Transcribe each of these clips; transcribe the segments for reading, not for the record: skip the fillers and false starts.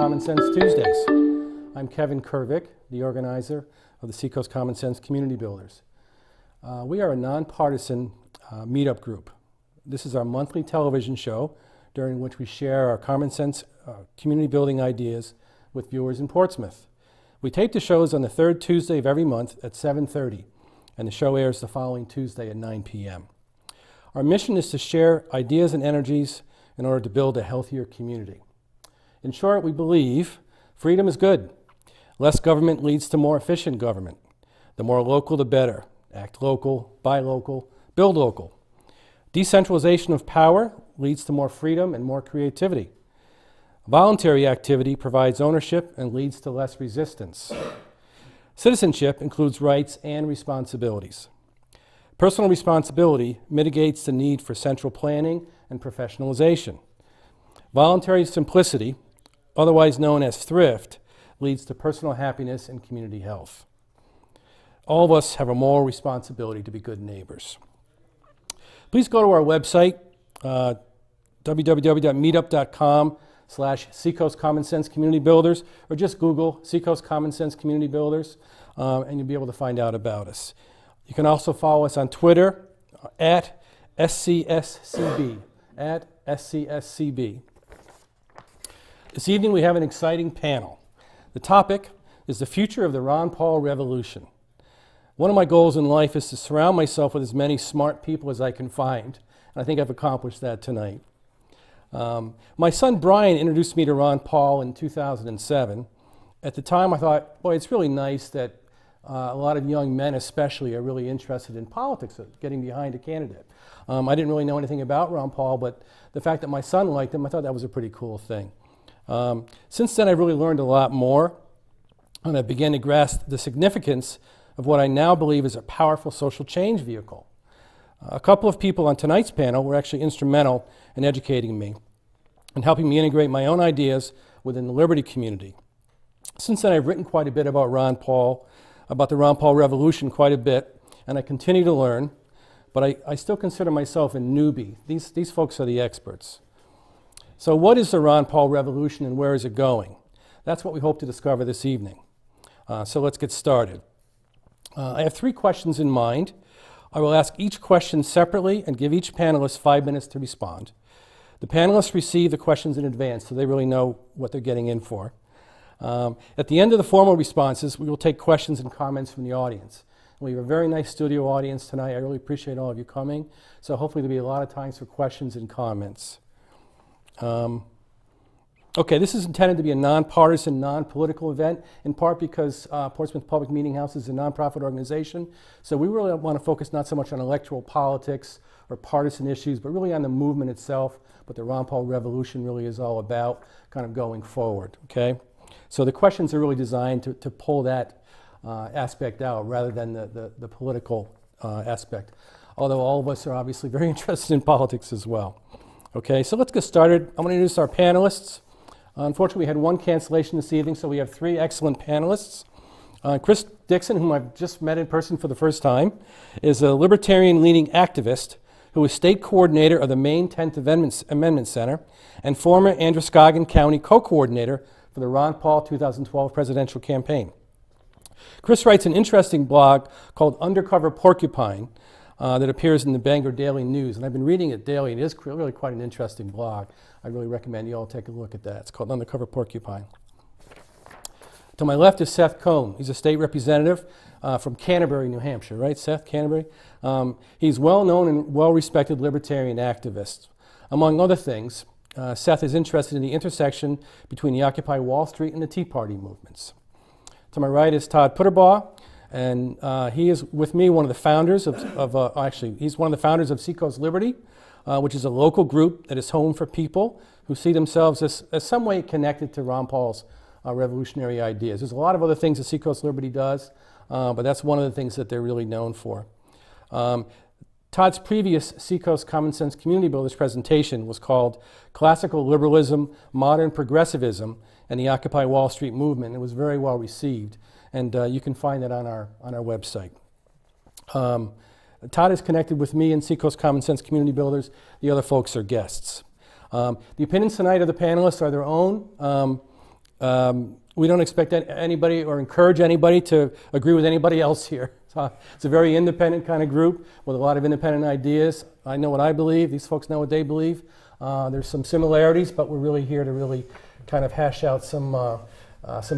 Common Sense Tuesdays. I'm Kevin Kervick, the organizer of the Seacoast Common Sense Community Builders. We are a nonpartisan meetup group. This is our monthly television show during which we share our common sense community building ideas with viewers in Portsmouth. We tape the shows on the third Tuesday of every month at 7:30, and the show airs the following Tuesday at 9 p.m. Our mission is to share ideas and energies in order to build a healthier community. In short, we believe freedom is good. Less government leads to more efficient government. The more local, the better. Act local, buy local, build local. Decentralization of power leads to more freedom and more creativity. Voluntary activity provides ownership and leads to less resistance. Citizenship includes rights and responsibilities. Personal responsibility mitigates the need for central planning and professionalization. Voluntary simplicity, otherwise known as thrift, leads to personal happiness and community health. All of us have a moral responsibility to be good neighbors. Please go to our website, www.meetup.com/Seacoast Common Sense Community Builders, or just Google Seacoast Common Sense Community Builders, and you'll be able to find out about us. You can also follow us on Twitter at SCSCB, at SCSCB. This evening we have an exciting panel. The topic is the future of the Ron Paul revolution. One of my goals in life is to surround myself with as many smart people as I can find, and I think I've accomplished that tonight. My son Brian introduced me to Ron Paul in 2007. At the time I thought, boy, it's really nice that a lot of young men especially are really interested in politics, getting behind a candidate. I didn't really know anything about Ron Paul, but the fact that my son liked him, I thought that was a pretty cool thing. Since then I've really learned a lot more, and I began to grasp the significance of what I now believe is a powerful social change vehicle. A couple of people on tonight's panel were actually instrumental in educating me and helping me integrate my own ideas within the Liberty community. Since then I've written quite a bit about Ron Paul, about the Ron Paul revolution quite a bit, and I continue to learn, but I still consider myself a newbie. These folks are the experts. So what is the Ron Paul revolution and where is it going? That's what we hope to discover this evening. So let's get started. I have 3 questions in mind. I will ask each question separately and give each panelist 5 minutes to respond. The panelists receive the questions in advance, so they really know what they're getting in for. At the end of the formal responses, we will take questions and comments from the audience. We have a very nice studio audience tonight. I really appreciate all of you coming. So hopefully there'll be a lot of times for questions and comments. Okay, this is intended to be a nonpartisan, non-political event, in part because Portsmouth Public Meeting House is a nonprofit organization. So we really want to focus not so much on electoral politics or partisan issues, but really on the movement itself, what the Ron Paul revolution really is all about, kind of going forward, okay? So the questions are really designed to pull that aspect out rather than the political aspect, although all of us are obviously very interested in politics as well. Okay, so let's get started. I'm going to introduce our panelists. Unfortunately, we had 1 cancellation this evening, so we have 3 excellent panelists. Chris Dixon, whom I've just met in person for the first time, is a libertarian-leaning activist who is state coordinator of the Maine 10th Amendment Center and former Androscoggin County co-coordinator for the Ron Paul 2012 presidential campaign. Chris writes an interesting blog called Undercover Porcupine that appears in the Bangor Daily News, and I've been reading it daily, and it is really quite an interesting blog. I really recommend you all take a look at that. It's called Undercover Porcupine. To my left is Seth Cohn. He's a state representative from Canterbury, New Hampshire, right, Seth? Canterbury? He's well-known and well-respected libertarian activist. Among other things, Seth is interested in the intersection between the Occupy Wall Street and the Tea Party movements. To my right is Todd Putterbaugh, and he is with me one of the founders he's one of the founders of Seacoast Liberty, which is a local group that is home for people who see themselves as some way connected to Ron Paul's revolutionary ideas. There's a lot of other things that Seacoast Liberty does, but that's one of the things that they're really known for. Todd's previous Seacoast Common Sense Community Builders presentation was called Classical Liberalism, Modern Progressivism, and the Occupy Wall Street Movement. It was very well received, and you can find that on our website. Todd is connected with me and Seacoast Common Sense Community Builders. The other folks are guests. The opinions tonight of the panelists are their own. We don't expect anybody or encourage anybody to agree with anybody else here. It's a very independent kind of group with a lot of independent ideas. I know what I believe. These folks know what they believe. There's some similarities, but we're really here to really kind of hash out some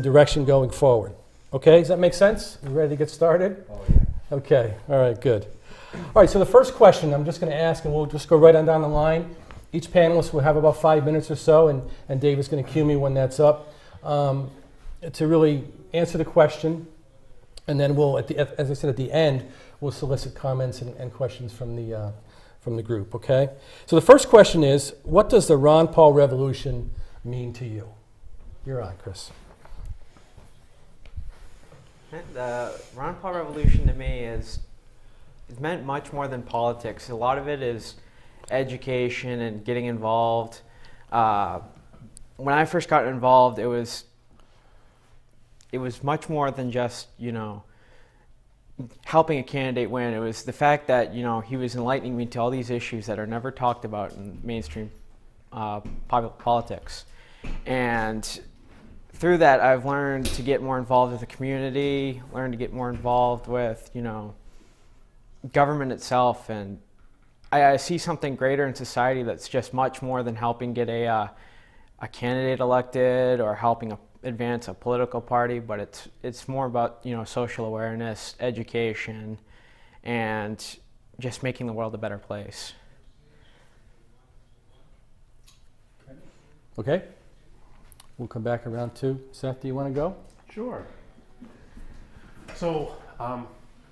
direction going forward. Okay, does that make sense? You ready to get started? Oh, yeah. Okay, all right, good. All right, so the first question I'm just going to ask, and we'll just go right on down the line. Each panelist will have about 5 minutes or so, and Dave is going to cue me when that's up, to really answer the question. And then we'll, as I said, at the end, we'll solicit comments and questions from the group, okay? So the first question is, what does the Ron Paul revolution mean to you? You're on, Chris. The Ron Paul revolution to me is meant much more than politics. A lot of it is education and getting involved. When I first got involved, it was much more than just, helping a candidate win. It was the fact that, he was enlightening me to all these issues that are never talked about in mainstream popular politics. And through that, I've learned to get more involved with the community, learned to get more involved with, government itself. And I see something greater in society that's just much more than helping get a candidate elected or helping advance a political party, but it's more about social awareness, education, and just making the world a better place. Okay. We'll come back around to Seth. Do you want to go? Sure. So,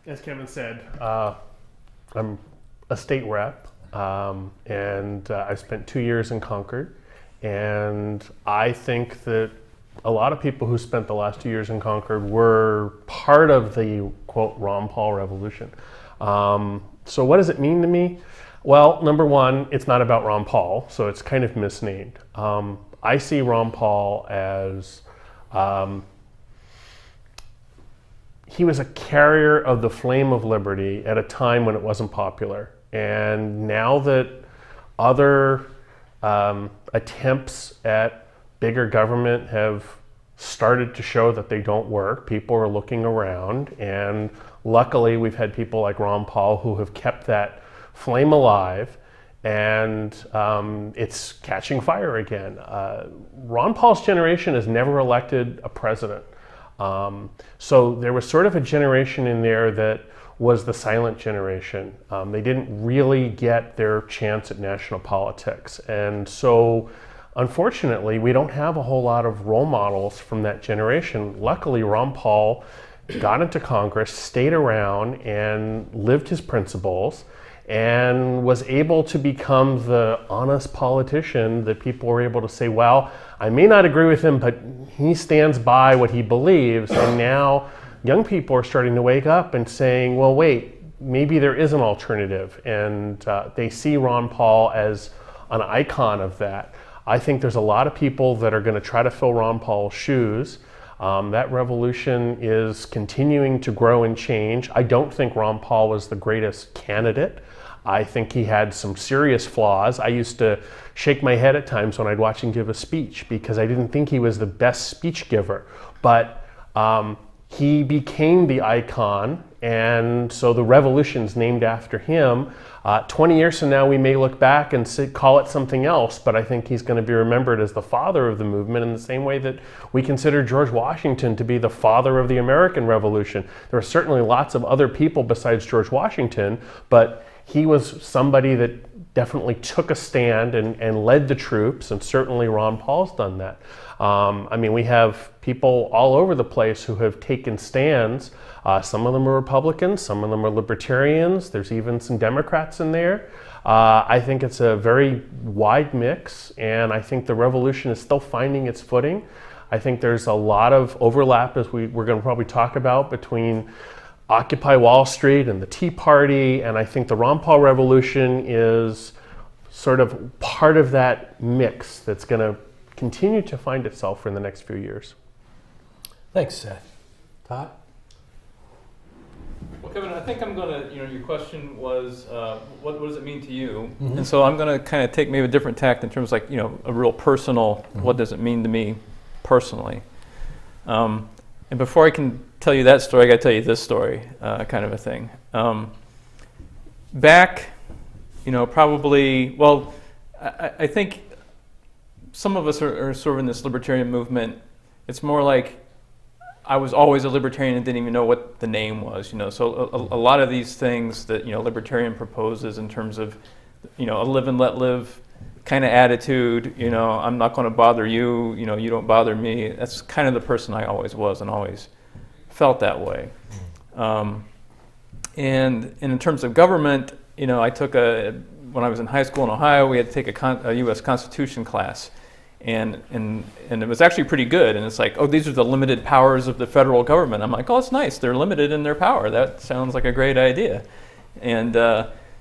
as Kevin said, I'm a state rep, and I spent 2 years in Concord, and I think that a lot of people who spent the last 2 years in Concord were part of the, quote, Ron Paul revolution. So what does it mean to me? Well, number one, it's not about Ron Paul, so it's kind of misnamed. I see Ron Paul as he was a carrier of the flame of liberty at a time when it wasn't popular. And now that other attempts at bigger government have started to show that they don't work, people are looking around, and luckily we've had people like Ron Paul who have kept that flame alive, and it's catching fire again. Ron Paul's generation has never elected a president. So there was sort of a generation in there that was the silent generation. They didn't really get their chance at national politics. And so unfortunately, we don't have a whole lot of role models from that generation. Luckily, Ron Paul got into Congress, stayed around, and lived his principles, and was able to become the honest politician that people were able to say, well, I may not agree with him, but he stands by what he believes. And now young people are starting to wake up and saying, well, wait, maybe there is an alternative. And they see Ron Paul as an icon of that. I think there's a lot of people that are going to try to fill Ron Paul's shoes. That revolution is continuing to grow and change. I don't think Ron Paul was the greatest candidate. I think he had some serious flaws. I used to shake my head at times when I'd watch him give a speech because I didn't think he was the best speech giver. But he became the icon, and so the revolution's named after him. 20 years from now, we may look back and call it something else, but I think he's going to be remembered as the father of the movement in the same way that we consider George Washington to be the father of the American Revolution. There are certainly lots of other people besides George Washington, but he was somebody that definitely took a stand and led the troops, and certainly Ron Paul's done that. I mean, we have people all over the place who have taken stands. Some of them are Republicans, some of them are Libertarians, there's even some Democrats in there. I think it's a very wide mix, and I think the revolution is still finding its footing. I think there's a lot of overlap, as we're going to probably talk about, between Occupy Wall Street and the Tea Party, and I think the Ron Paul revolution is sort of part of that mix that's going to continue to find itself in the next few years. Thanks, Seth. Todd? Well, Kevin, I think I'm going to, your question was, what does it mean to you? Mm-hmm. And so I'm going to kind of take maybe a different tact in terms of a real personal, what does it mean to me personally? And before I can tell you that story, I got to tell you this story, kind of a thing. Back, probably, well, I think some of us are sort of in this libertarian movement. It's more like I was always a libertarian and didn't even know what the name was, So a lot of these things that, libertarian proposes in terms of, a live and let live kind of attitude, I'm not going to bother you, you don't bother me. That's kind of the person I always was and always felt that way. And in terms of government, I took when I was in high school in Ohio, we had to take a U.S. Constitution class. And it was actually pretty good. And it's like, oh, these are the limited powers of the federal government. I'm like, oh, it's nice. They're limited in their power. That sounds like a great idea. And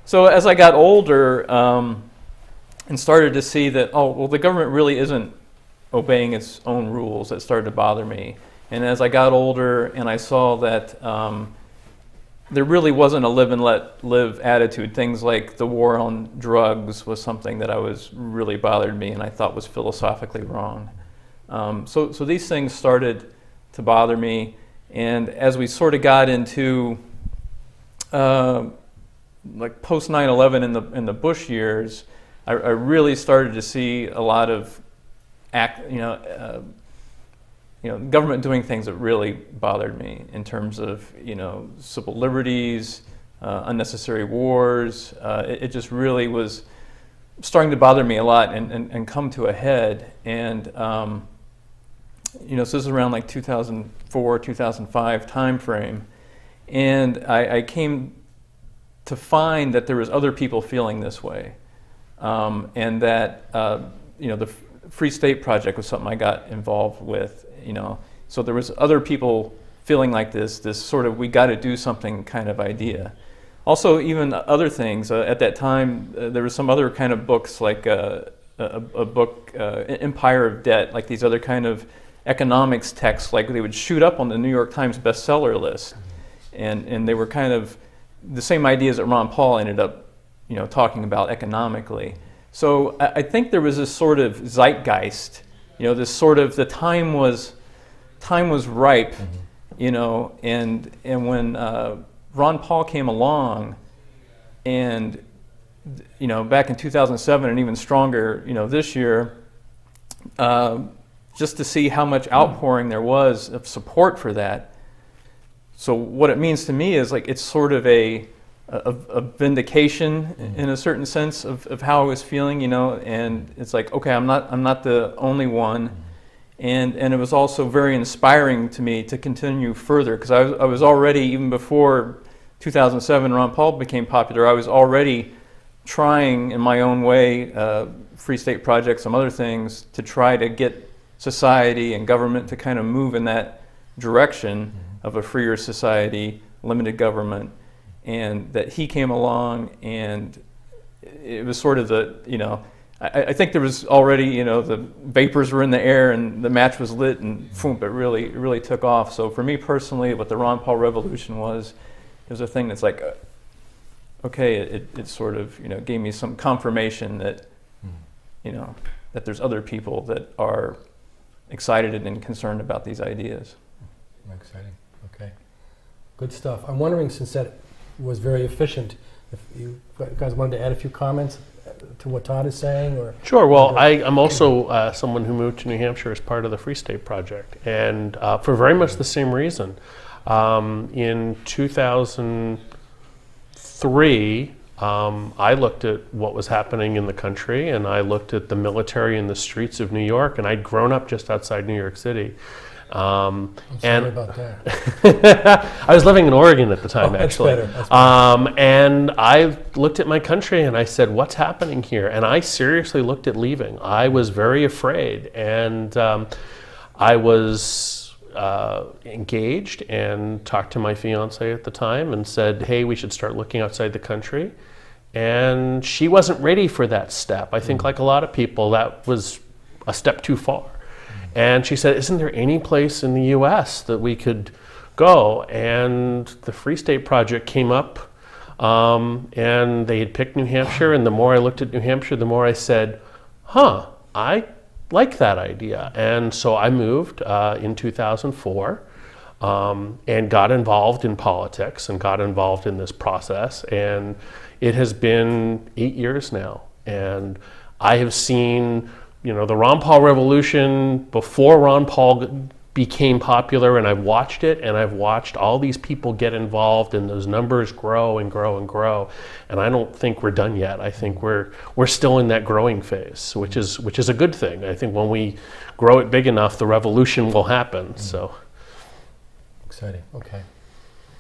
so as I got older and started to see that, oh, well, the government really isn't obeying its own rules, it started to bother me. And as I got older and I saw that there really wasn't a live and let live attitude. Things like the war on drugs was something that really bothered me and I thought was philosophically wrong. So these things started to bother me. And as we sort of got into like post 9/11 in the Bush years, I really started to see a lot of government doing things that really bothered me in terms of, civil liberties, unnecessary wars. It just really was starting to bother me a lot and come to a head. And, so this is around like 2004, 2005 time frame. And I came to find that there was other people feeling this way. And that, the Free State Project was something I got involved with. So there was other people feeling like this sort of we got to do something kind of idea. Also, even other things. At that time, there were some other kind of books like a book, Empire of Debt, like these other kind of economics texts, like they would shoot up on the New York Times bestseller list. And they were kind of the same ideas that Ron Paul ended up, talking about economically. So I think there was this sort of zeitgeist. This sort of the time was ripe, and when Ron Paul came along, and back in 2007 and even stronger, this year, just to see how much outpouring there was of support for that. So what it means to me is like it's sort of a vindication in a certain sense of how I was feeling, and it's like, okay, I'm not the only one, and it was also very inspiring to me to continue further because I was already, even before 2007 Ron Paul became popular, I was already trying in my own way, Free State Project, some other things to try to get society and government to kind of move in that direction of a freer society, limited government. And that he came along, and it was sort of I think there was already, the vapors were in the air and the match was lit, and boom, it really took off. So for me personally, what the Ron Paul revolution was, it was a thing that's like, okay, it sort of, gave me some confirmation that, that there's other people that are excited and concerned about these ideas. Exciting, okay. Good stuff. I'm wondering, since that was very efficient, if you guys wanted to add a few comments to what Todd is saying, or sure. Well, I'm also someone who moved to New Hampshire as part of the Free State Project, and for very much the same reason. In 2003, I looked at what was happening in the country, and I looked at the military in the streets of New York, and I'd grown up just outside New York City. I'm sorry about that. I was living in Oregon at the time, actually. That's better. And I looked at my country and I said, what's happening here? And I seriously looked at leaving. I was very afraid. And I was engaged and talked to my fiance at the time and said, hey, we should start looking outside the country. And she wasn't ready for that step. I think like a lot of people, that was a step too far. And she said, isn't there any place in the U.S. that we could go? And the Free State Project came up, and they had picked New Hampshire. And the more I looked at New Hampshire, the more I said, I like that idea. And so I moved in 2004 and got involved in politics and got involved in this process. And it has been 8 years now. And I have seen, you know, the Ron Paul revolution before Ron Paul became popular, and I've watched it, and I've watched all these people get involved, and those numbers grow and grow and grow. And I don't think we're done yet. I think we're still in that growing phase, which is a good thing. I think when we grow it big enough, the revolution will happen. So Exciting. Okay.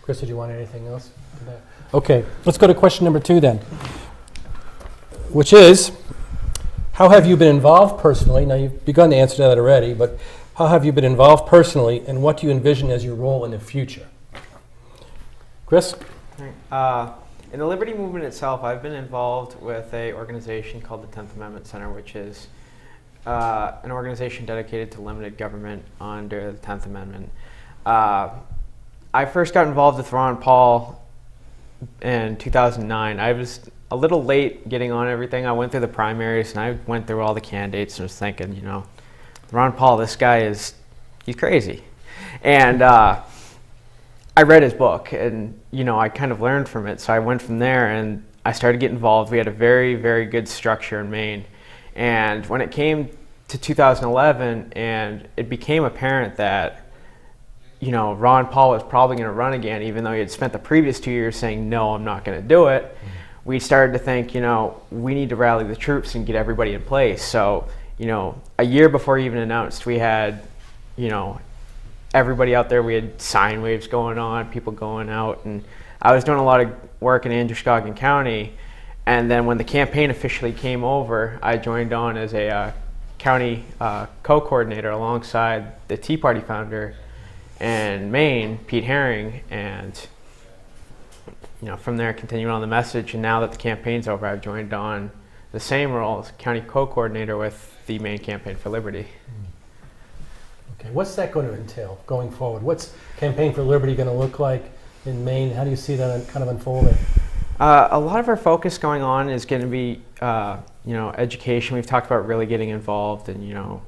Chris, did you want anything else to that? Okay, let's go to question number 2 then, which is, how have you been involved personally? Now, you've begun to answer that already, but how have you been involved personally, and what do you envision as your role in the future? Chris? In the Liberty Movement itself, I've been involved with an organization called the 10th Amendment Center, which is an organization dedicated to limited government under the 10th Amendment. I first got involved with Ron Paul in 2009. I was a little late getting on everything. I went through the primaries, and I went through all the candidates and was thinking, you know, Ron Paul, this guy he's crazy. And I read his book, and, you know, I kind of learned from it. So I went from there, and I started getting involved. We had a very, very good structure in Maine. And when it came to 2011, and it became apparent that, you know, Ron Paul was probably going to run again, even though he had spent the previous 2 years saying, no, I'm not going to do it, we started to think, you know, we need to rally the troops and get everybody in place. So, you know, a year before he even announced, we had, you know, everybody out there. We had sign waves going on, people going out, and I was doing a lot of work in Androscoggin County. And then when the campaign officially came over, I joined on as a county co-coordinator alongside the Tea Party founder in Maine, Pete Herring, and, you know, from there continuing on the message. And now that the campaign's over, I've joined on the same role as county co-coordinator with the Maine Campaign for Liberty. Okay, what's that going to entail going forward? What's Campaign for Liberty going to look like in Maine? How do you see that kind of unfolding? A lot of our focus going on is going to be, you know, education. We've talked about really getting involved and, you know,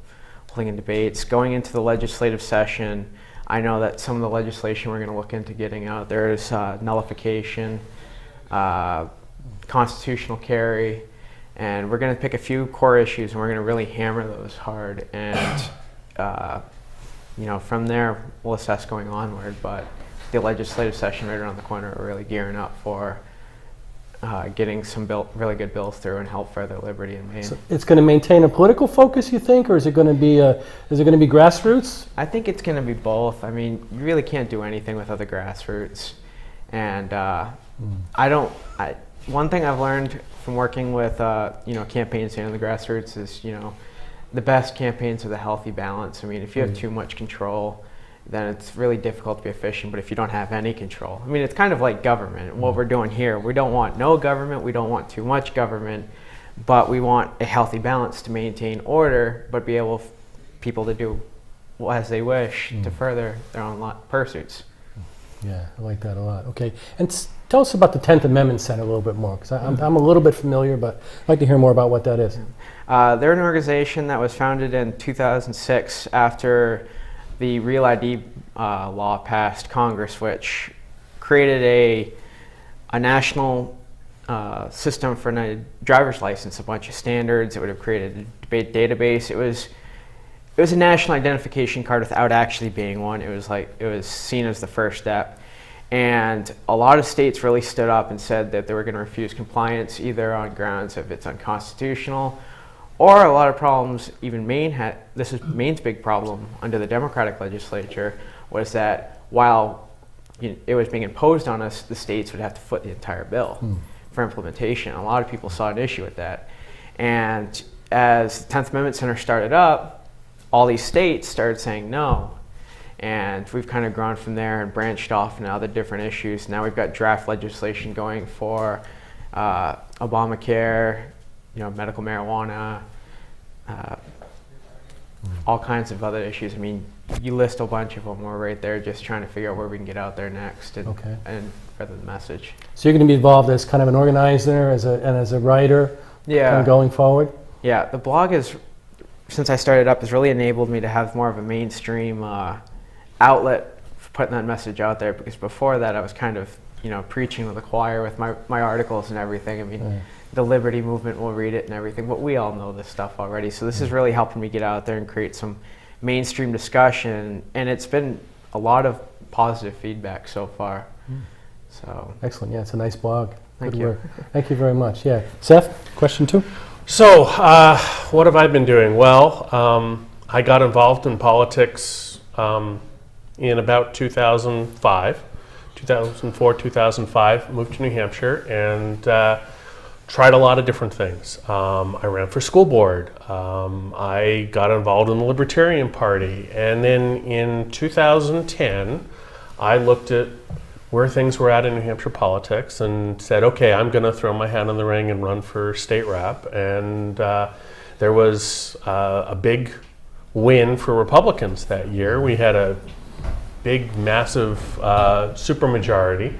holding in debates. Going into the legislative session, I know that some of the legislation we're going to look into getting out there is nullification, constitutional carry, and we're going to pick a few core issues, and we're going to really hammer those hard. And, you know, from there, we'll assess going onward. But the legislative session right around the corner, we're really gearing up for getting some really good bills through and help further liberty in Maine. So it's going to maintain a political focus, you think, or is it going to be grassroots? I think it's going to be both. I mean, you really can't do anything without the grassroots. And one thing I've learned from working with, you know, campaigns in the grassroots is, you know, the best campaigns are the healthy balance. I mean, if you have too much control, then it's really difficult to be efficient. But if you don't have any control, I mean, it's kind of like government. What we're doing here, we don't want no government, we don't want too much government, but we want a healthy balance to maintain order, but be able people to do as they wish to further their own pursuits. Yeah, I like that a lot. Okay, and tell us about the 10th Amendment Center a little bit more, because I'm a little bit familiar, but I'd like to hear more about what that is. They're an organization that was founded in 2006 after the Real ID law passed Congress, which created a national system for a driver's license, a bunch of standards. It would have created a debate database. It was a national identification card without actually being one. It was seen as the first step. And a lot of states really stood up and said that they were going to refuse compliance, either on grounds of it's unconstitutional, or a lot of problems. Even Maine had, this is Maine's big problem under the Democratic legislature, was that while it was being imposed on us, the states would have to foot the entire bill for implementation. A lot of people saw an issue with that. And as the 10th Amendment Center started up, all these states started saying no. And we've kind of grown from there and branched off into other different issues. Now we've got draft legislation going for Obamacare, you know, medical marijuana, all kinds of other issues. I mean, you list a bunch of them. We're right there just trying to figure out where we can get out there next and further the message. So you're going to be involved as kind of an organizer and as a writer, kind of going forward? Yeah, the blog is since I started up, has really enabled me to have more of a mainstream outlet for putting that message out there, because before that I was kind of, preaching to the choir with my articles and everything. I mean, the Liberty Movement will read it and everything, but we all know this stuff already. So this is really helping me get out there and create some mainstream discussion, and it's been a lot of positive feedback so far. So Excellent. Yeah, it's a nice blog. Thank Good you. work. Thank you very much. Yeah. Seth, question 2? So, what have I been doing? Well, I got involved in politics in about 2004, 2005, moved to New Hampshire, and tried a lot of different things. I ran for school board. I got involved in the Libertarian Party. And then in 2010, I looked at where things were at in New Hampshire politics and said, okay, I'm going to throw my hat in the ring and run for state rep. And there was a big win for Republicans that year. We had a big, massive supermajority.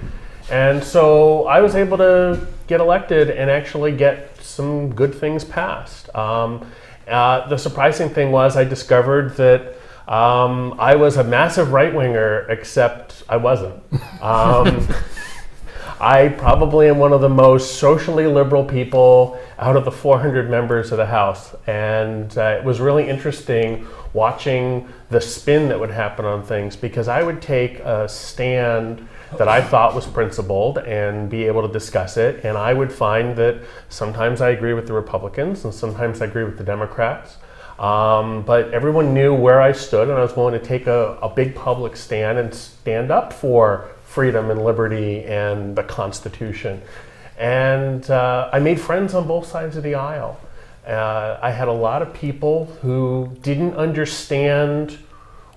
And so I was able to get elected and actually get some good things passed. The surprising thing was I discovered that I was a massive right-winger, except I wasn't. I probably am one of the most socially liberal people out of the 400 members of the House. And it was really interesting watching the spin that would happen on things, because I would take a stand that I thought was principled and be able to discuss it. And I would find that sometimes I agree with the Republicans and sometimes I agree with the Democrats. But everyone knew where I stood, and I was willing to take a big public stand and stand up for freedom and liberty and the Constitution. And I made friends on both sides of the aisle. I had a lot of people who didn't understand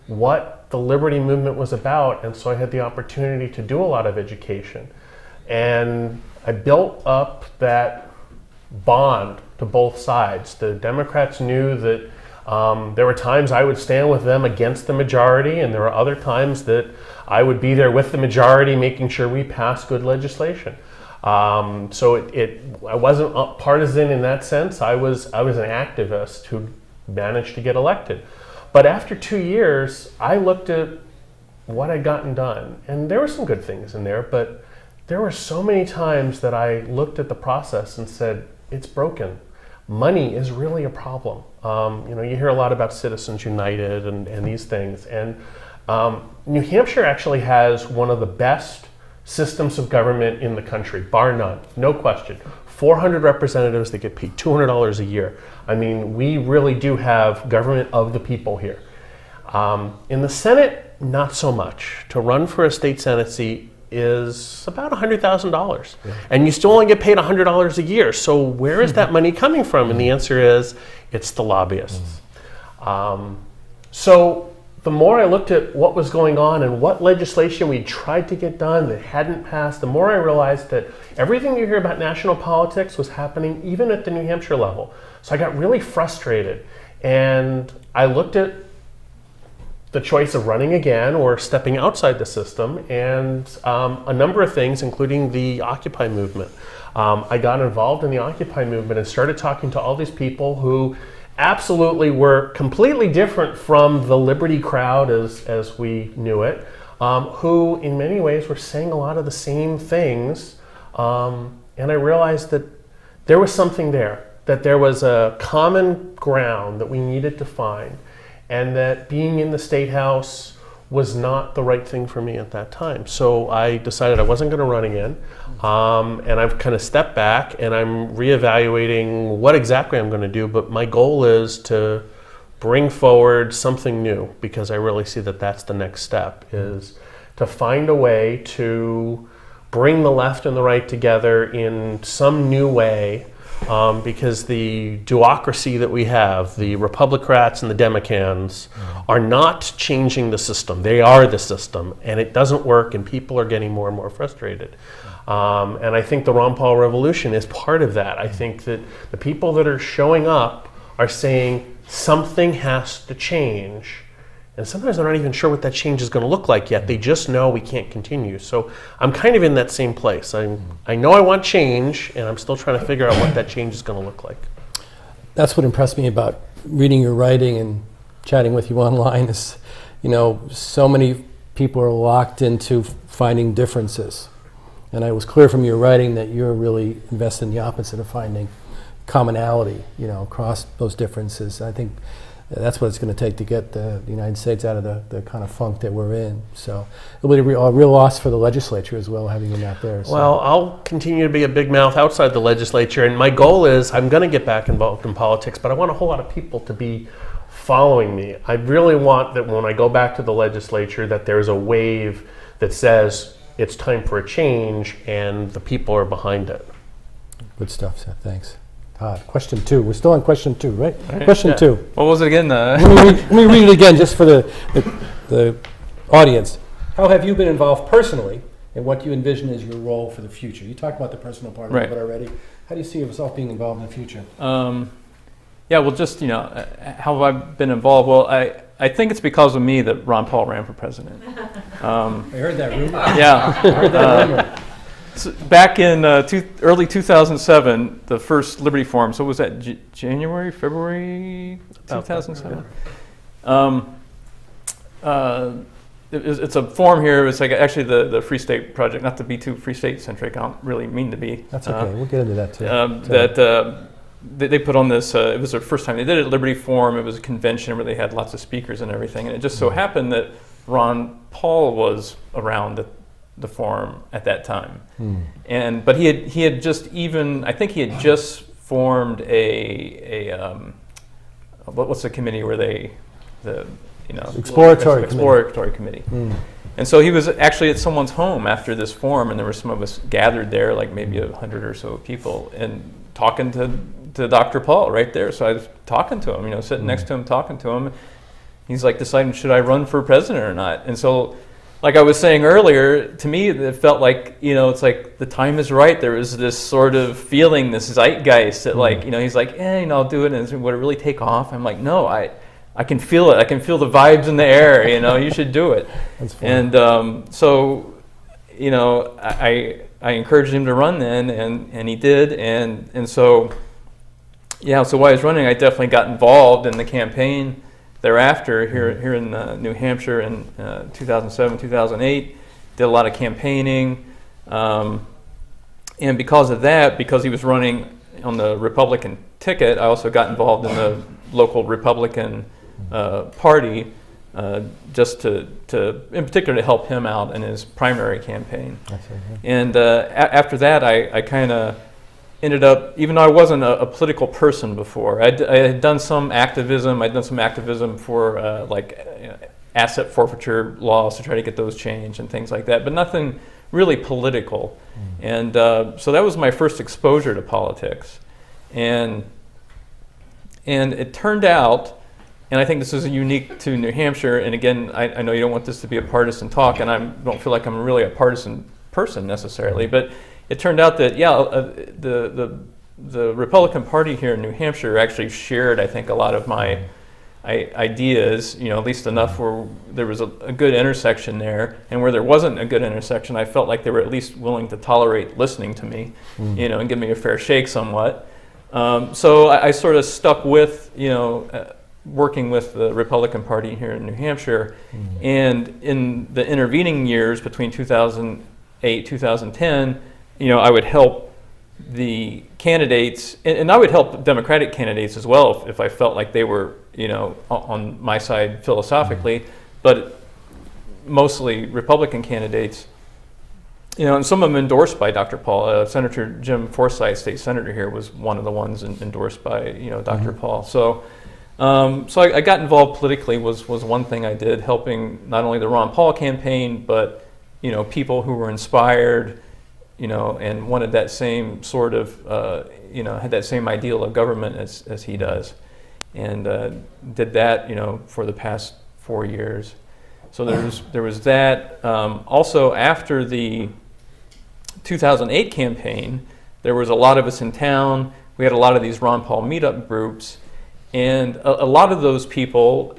what the liberty movement was about, and so I had the opportunity to do a lot of education. And I built up that bond to both sides. The Democrats knew that there were times I would stand with them against the majority, and there were other times that I would be there with the majority making sure we passed good legislation. So I wasn't partisan in that sense. I was an activist who managed to get elected. But after 2 years, I looked at what I'd gotten done, and there were some good things in there, but there were so many times that I looked at the process and said, it's broken. Money is really a problem. You hear a lot about Citizens United and these things, and New Hampshire actually has one of the best systems of government in the country, bar none, no question. 400 representatives that get paid $200 a year. I mean, we really do have government of the people here. In the Senate, not so much. To run for a state Senate seat is about $100,000. Yeah. And you still only get paid $100 a year. So where is that money coming from? And the answer is, it's the lobbyists. So the more I looked at what was going on and what legislation we tried to get done that hadn't passed, the more I realized that everything you hear about national politics was happening even at the New Hampshire level. So I got really frustrated, and I looked at the choice of running again or stepping outside the system, and a number of things, including the Occupy movement. I got involved in the Occupy movement and started talking to all these people who absolutely were completely different from the liberty crowd as we knew it, who in many ways were saying a lot of the same things. And I realized that there was something there, that there was a common ground that we needed to find, and that being in the State House was not the right thing for me at that time. So I decided I wasn't going to run again. And I've kind of stepped back and I'm reevaluating what exactly I'm going to do. But my goal is to bring forward something new, because I really see that that's the next step, is to find a way to bring the left and the right together in some new way. Because the duocracy that we have, the Republicrats and the Democrats, are not changing the system. They are the system, and it doesn't work, and people are getting more and more frustrated. And I think the Ron Paul revolution is part of that. I think that the people that are showing up are saying something has to change. And sometimes they're not even sure what that change is going to look like yet. They just know we can't continue. So I'm kind of in that same place. I know I want change, and I'm still trying to figure out what that change is going to look like. That's what impressed me about reading your writing and chatting with you online is, so many people are locked into finding differences. And it was clear from your writing that you're really invested in the opposite of finding commonality, across those differences. I think that's what it's going to take to get the United States out of the kind of funk that we're in. So it'll be a real loss for the legislature as well, having you not there. So. Well, I'll continue to be a big mouth outside the legislature, and my goal is I'm going to get back involved in politics, but I want a whole lot of people to be following me. I really want that when I go back to the legislature that there's a wave that says it's time for a change and the people are behind it. Good stuff, Seth. Thanks. Todd, question 2. We're still on question 2, right? Question 2. What was it again? Let me read it again just for the audience. How have you been involved personally, and what do you envision as your role for the future? You talked about the personal part of it already. How do you see yourself being involved in the future? Yeah, well, just, how have I been involved? Well, I think it's because of me that Ron Paul ran for president. I heard that rumor. Yeah. I heard that rumor. So back in early 2007, the first Liberty Forum, so was that January, February 2007? It's a forum here. It's like actually the Free State Project, not to be too Free State centric, I don't really mean to be. That's okay, we'll get into that too. They put on this, it was their first time they did it, Liberty Forum. It was a convention where they had lots of speakers and everything. And it just so happened that Ron Paul was around the forum at that time. But he had just I think he had just formed what's the committee where exploratory committee. And so he was actually at someone's home after this forum, and there were some of us gathered there, like maybe 100 or so people, and talking to Dr. Paul right there. So I was talking to him, sitting next to him, talking to him. He's like deciding, should I run for president or not? And so, like I was saying earlier, to me it felt like, it's like the time is right. There was this sort of feeling, this zeitgeist that he's like, I'll do it, and would it really take off? I'm like, no, I can feel it. I can feel the vibes in the air, you should do it. That's fun. And so, I encouraged him to run then, and he did, and so, so while I was running, I definitely got involved in the campaign thereafter here in New Hampshire in 2007, 2008. Did a lot of campaigning, and because of that, because he was running on the Republican ticket, I also got involved in the local Republican party, just to in particular to help him out in his primary campaign. And after that, I kind of ended up, even though I wasn't a political person before, I had done some activism. I'd done some activism for asset forfeiture laws to try to get those changed and things like that, but nothing really political. And so that was my first exposure to politics. And it turned out, and I think this is unique to New Hampshire, and again, I know you don't want this to be a partisan talk, and I don't feel like I'm really a partisan person necessarily, but it turned out that, the Republican Party here in New Hampshire actually shared, I think, a lot of my ideas, at least enough where there was a good intersection there, and where there wasn't a good intersection, I felt like they were at least willing to tolerate listening to me, and give me a fair shake somewhat. So I sort of stuck with, working with the Republican Party here in New Hampshire. And in the intervening years between 2008, 2010, I would help the candidates, and I would help Democratic candidates as well if I felt like they were, on my side philosophically, but mostly Republican candidates. And some of them endorsed by Dr. Paul. Senator Jim Forsyth, state senator here, was one of the ones endorsed by Dr. Paul. So, so I got involved politically was one thing I did, helping not only the Ron Paul campaign, but people who were inspired, and wanted that same sort of, had that same ideal of government as he does, and did that, for the past 4 years. So there was that. Also, after the 2008 campaign, there was a lot of us in town. We had a lot of these Ron Paul meetup groups, and a lot of those people,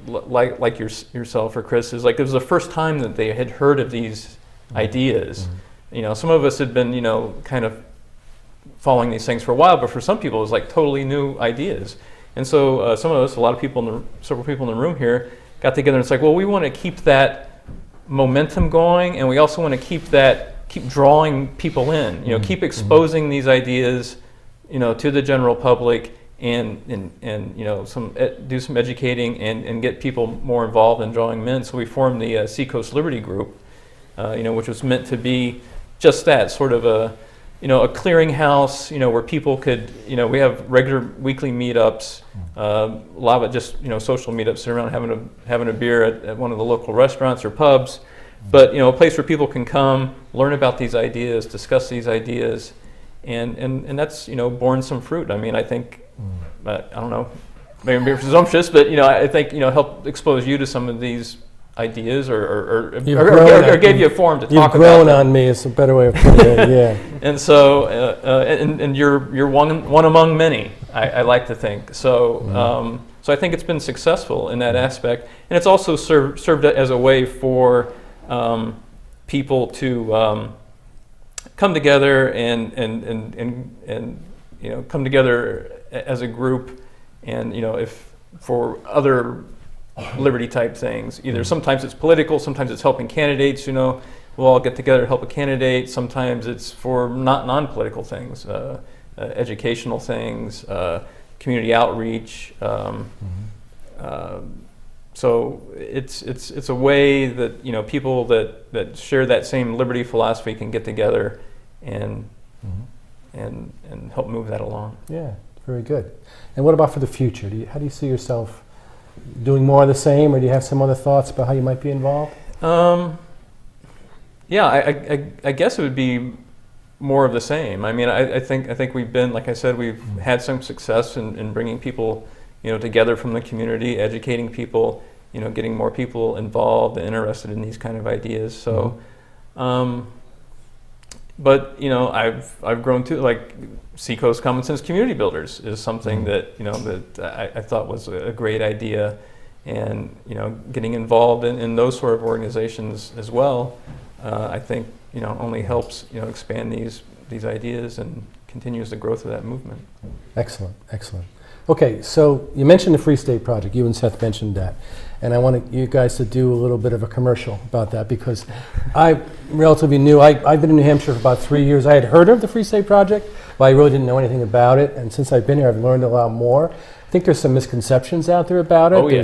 like yourself or Chris, is like it was the first time that they had heard of these ideas. Some of us had been, kind of following these things for a while, but for some people it was like totally new ideas. And so some of us, several people in the room here, got together and it's like, well, we want to keep that momentum going, and we also want to keep drawing people in, keep exposing these ideas, to the general public, and do some educating and get people more involved in drawing them in. So we formed the Seacoast Liberty Group, which was meant to be just that, sort of a clearinghouse, where people could, we have regular weekly meetups, a lot of it just, social meetups, sitting around having a beer at one of the local restaurants or pubs, but, a place where people can come, learn about these ideas, discuss these ideas, and that's, borne some fruit. I mean, I think, I don't know, maybe I'm being presumptuous, but, I think, help expose you to some of these ideas or gave you a forum to talk about. You've grown on me is a better way of putting it, yeah. And so, and you're one among many, I like to think. So, so I think it's been successful in that aspect, and it's also served as a way for people to come together and come together as a group, and if for other liberty type things, either sometimes it's political, sometimes it's helping candidates, we'll all get together to help a candidate, sometimes it's for non-political things, educational things, community outreach, so it's a way that people that share that same liberty philosophy can get together and help move that along. Yeah, very good. And what about for the future? How do you see yourself doing more of the same, or do you have some other thoughts about how you might be involved? Yeah, I guess it would be more of the same. I mean, I think we've been, like I said, we've had some success in bringing people, together from the community, educating people, getting more people involved and interested in these kind of ideas. So, but I've grown to, like, Seacoast Common Sense Community Builders is something that that I thought was a great idea, and getting involved in those sort of organizations as well, I think only helps expand these ideas and continues the growth of that movement. Excellent. Okay, so you mentioned the Free State Project. You and Seth mentioned that. And I want you guys to do a little bit of a commercial about that, because I'm relatively new. I've been in New Hampshire for about 3 years. I had heard of the Free State Project, but I really didn't know anything about it. And since I've been here, I've learned a lot more. I think there's some misconceptions out there about it. Oh, yeah.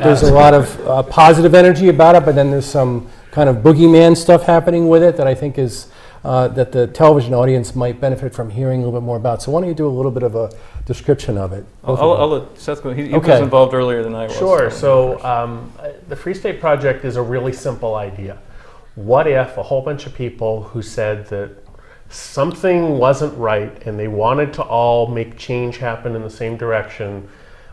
There's a lot of positive energy about it, but then there's some kind of boogeyman stuff happening with it that I think is that the television audience might benefit from hearing a little bit more about. So why don't you do a little bit of a description of it? I'll let Seth go. He was involved earlier than I was. Sure. So the Free State Project is a really simple idea. What if a whole bunch of people who said that something wasn't right and they wanted to all make change happen in the same direction,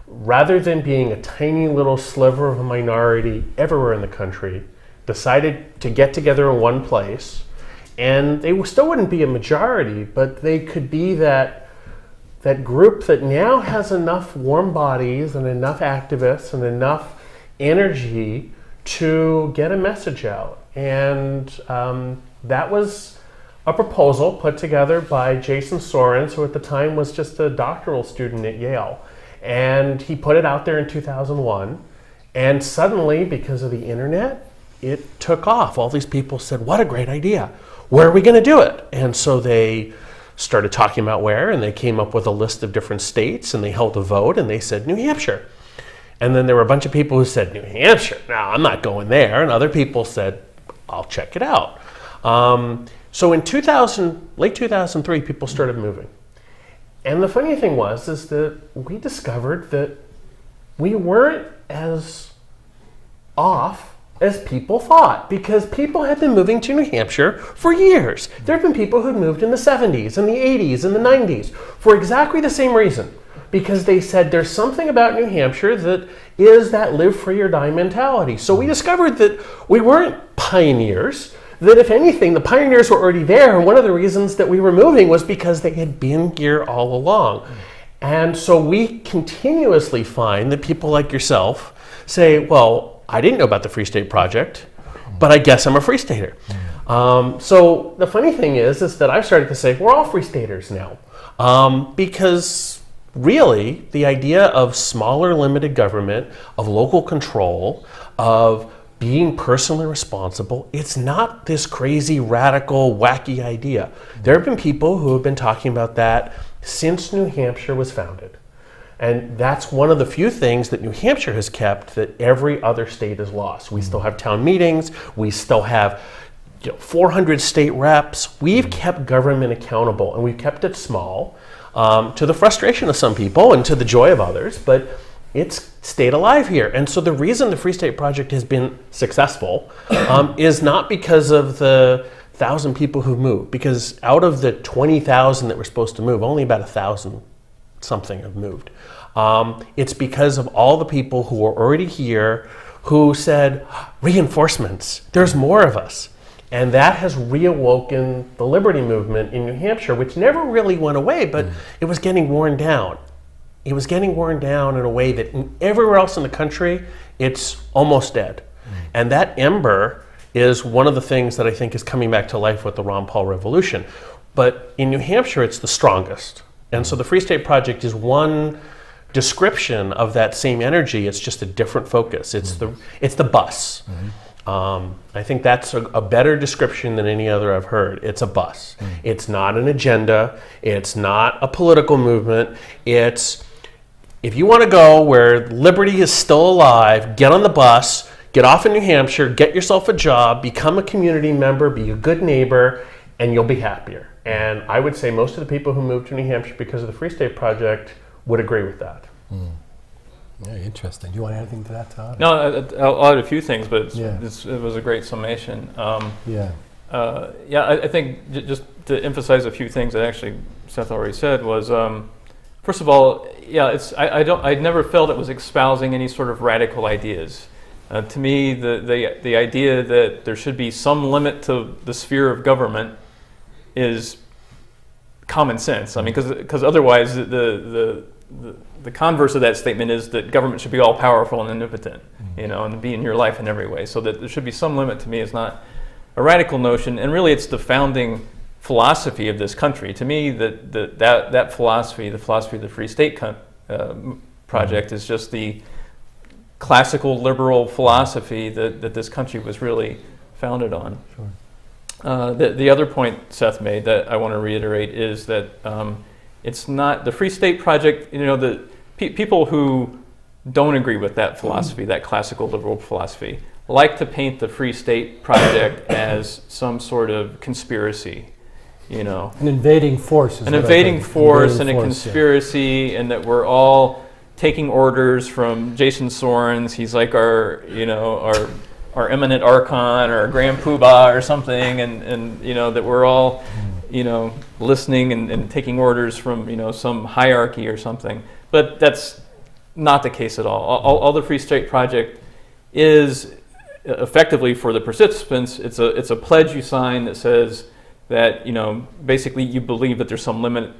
rather than being a tiny little sliver of a minority everywhere in the country, decided to get together in one place, and they still wouldn't be a majority, but they could be that group that now has enough warm bodies and enough activists and enough energy to get a message out. And that was a proposal put together by Jason Sorens, who at the time was just a doctoral student at Yale. And he put it out there in 2001. And suddenly, because of the internet, it took off. All these people said, what a great idea. Where are we going to do it? And so they started talking about where, and they came up with a list of different states, and they held a vote, and they said New Hampshire. And then there were a bunch of people who said, New Hampshire? No, I'm not going there. And other people said, I'll check it out. So in late 2003, people started moving. And the funny thing is that we discovered that we weren't as off as people thought, because people had been moving to New Hampshire for years. There have been people who moved in the 70s and the 80s and the 90s for exactly the same reason, because they said there's something about New Hampshire that is that live free or die mentality. So we discovered that we weren't pioneers, that if anything, the pioneers were already there, and one of the reasons that we were moving was because they had been here all along. And so we continuously find that people like yourself say, well, I didn't know about the Free State Project, but I guess I'm a Free Stater. So the funny thing is that I've started to say we're all Free Staters now, because really the idea of smaller limited government, of local control, of being personally responsible. It's not this crazy, radical, wacky idea. There have been people who have been talking about that since New Hampshire was founded. And that's one of the few things that New Hampshire has kept that every other state has lost. We still have town meetings, we still have 400 state reps. We've kept government accountable, and we've kept it small, to the frustration of some people and to the joy of others, but it's stayed alive here. And so the reason the Free State Project has been successful is not because of the 1,000 people who moved, because out of the 20,000 that were supposed to move, only about 1,000 something have moved. It's because of all the people who were already here who said, reinforcements, there's more of us. And that has reawoken the liberty movement in New Hampshire, which never really went away, but it was getting worn down. It was getting worn down in a way that everywhere else in the country, it's almost dead. And that ember is one of the things that I think is coming back to life with the Ron Paul revolution. But in New Hampshire, it's the strongest. And so the Free State Project is one description of that same energy. It's just a different focus. It's the bus. I think that's a better description than any other I've heard. It's a bus. It's not an agenda. It's not a political movement. It's, if you want to go where liberty is still alive, get on the bus, get off in New Hampshire, get yourself a job, become a community member, be a good neighbor, and you'll be happier. And I would say most of the people who moved to New Hampshire because of the Free State Project would agree with that. Yeah, interesting. Do you want to add anything to that, Todd? No, I'll add a few things, but Yeah. it was a great summation. Yeah. I think just to emphasize a few things that actually Seth already said was, first of all, I never felt it was espousing any sort of radical ideas. To me, the idea that there should be some limit to the sphere of government is common sense. I mean, because otherwise the converse of that statement is that government should be all powerful and omnipotent, and be in your life in every way. So that there should be some limit, to me, is not a radical notion, and really it's the founding philosophy of this country. To me, that philosophy, the philosophy of the Free State Project, is just the classical liberal philosophy that this country was really founded on. Sure. The other point Seth made that I want to reiterate is that it's not the Free State Project. The people who don't agree with that philosophy, that classical liberal philosophy, like to paint the Free State Project as some sort of conspiracy. An invading force. An invading force and a conspiracy, and that we're all taking orders from Jason Sorens. He's like our eminent archon or grand poobah or something, and that we're all listening and taking orders from some hierarchy or something. But that's not the case at all. All the Free State Project is effectively, for the participants, it's a pledge you sign that says that basically you believe that there's some limit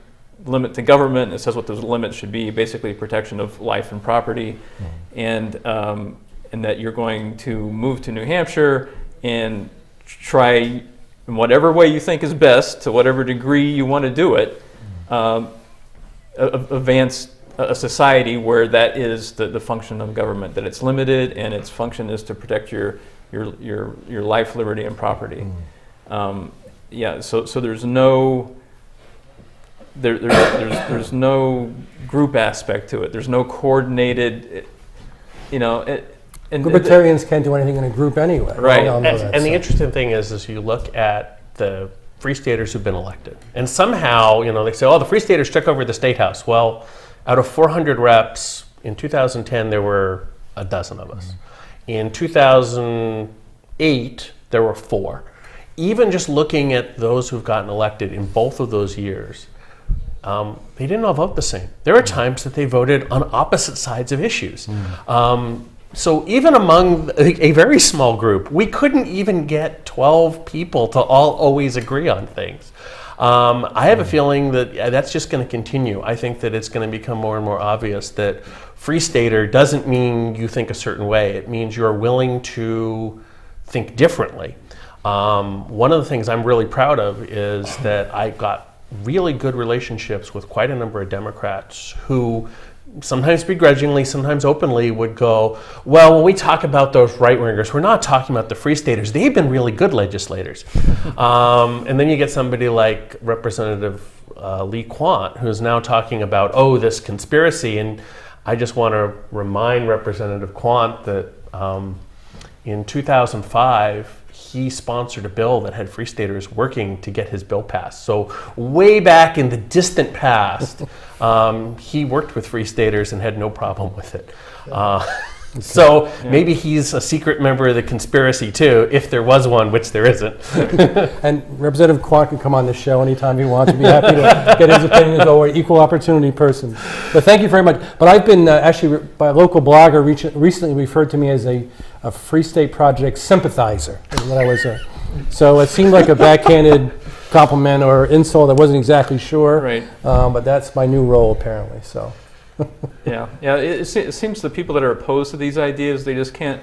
to government. It says what those limits should be, basically protection of life and property, and that you're going to move to New Hampshire and try, in whatever way you think is best, to whatever degree you want to do it, advance a society where that is the function of government, that it's limited and its function is to protect your life, liberty, and property. So there's no there's no group aspect to it. There's no coordinated, Libertarians can't do anything in a group anyway. Right. And the interesting thing is you look at the Free Staters who've been elected, and somehow, they say, the Free Staters took over the State House. Well, out of 400 reps, in 2010, there were a dozen of us. In 2008, there were 4. Even just looking at those who've gotten elected in both of those years, they didn't all vote the same. There are times that they voted on opposite sides of issues. So even among a very small group, we couldn't even get 12 people to all always agree on things. I have a feeling that that's just going to continue. I think that it's going to become more and more obvious that Free Stater doesn't mean you think a certain way. It means you're willing to think differently. One of the things I'm really proud of is that I got really good relationships with quite a number of Democrats who sometimes begrudgingly, sometimes openly would go, well, when we talk about those right-wingers, we're not talking about the Free Staters. They've been really good legislators. And then you get somebody like Representative Lee Quant, who's now talking about, oh, this conspiracy. And I just want to remind Representative Quant that in 2005, he sponsored a bill that had Free Staters working to get his bill passed. So way back in the distant past, he worked with Free Staters and had no problem with it. So maybe he's a secret member of the conspiracy too, if there was one, which there isn't. And Representative Quant can come on the show anytime he wants. We'd be happy to get his opinion as an equal opportunity person. But thank you very much. But I've been actually, by a local blogger recently referred to me as a Free State Project sympathizer. When I was so it seemed like a backhanded compliment or insult. I wasn't exactly sure. Right. But that's my new role apparently. So. Yeah. It seems the people that are opposed to these ideas, they just can't.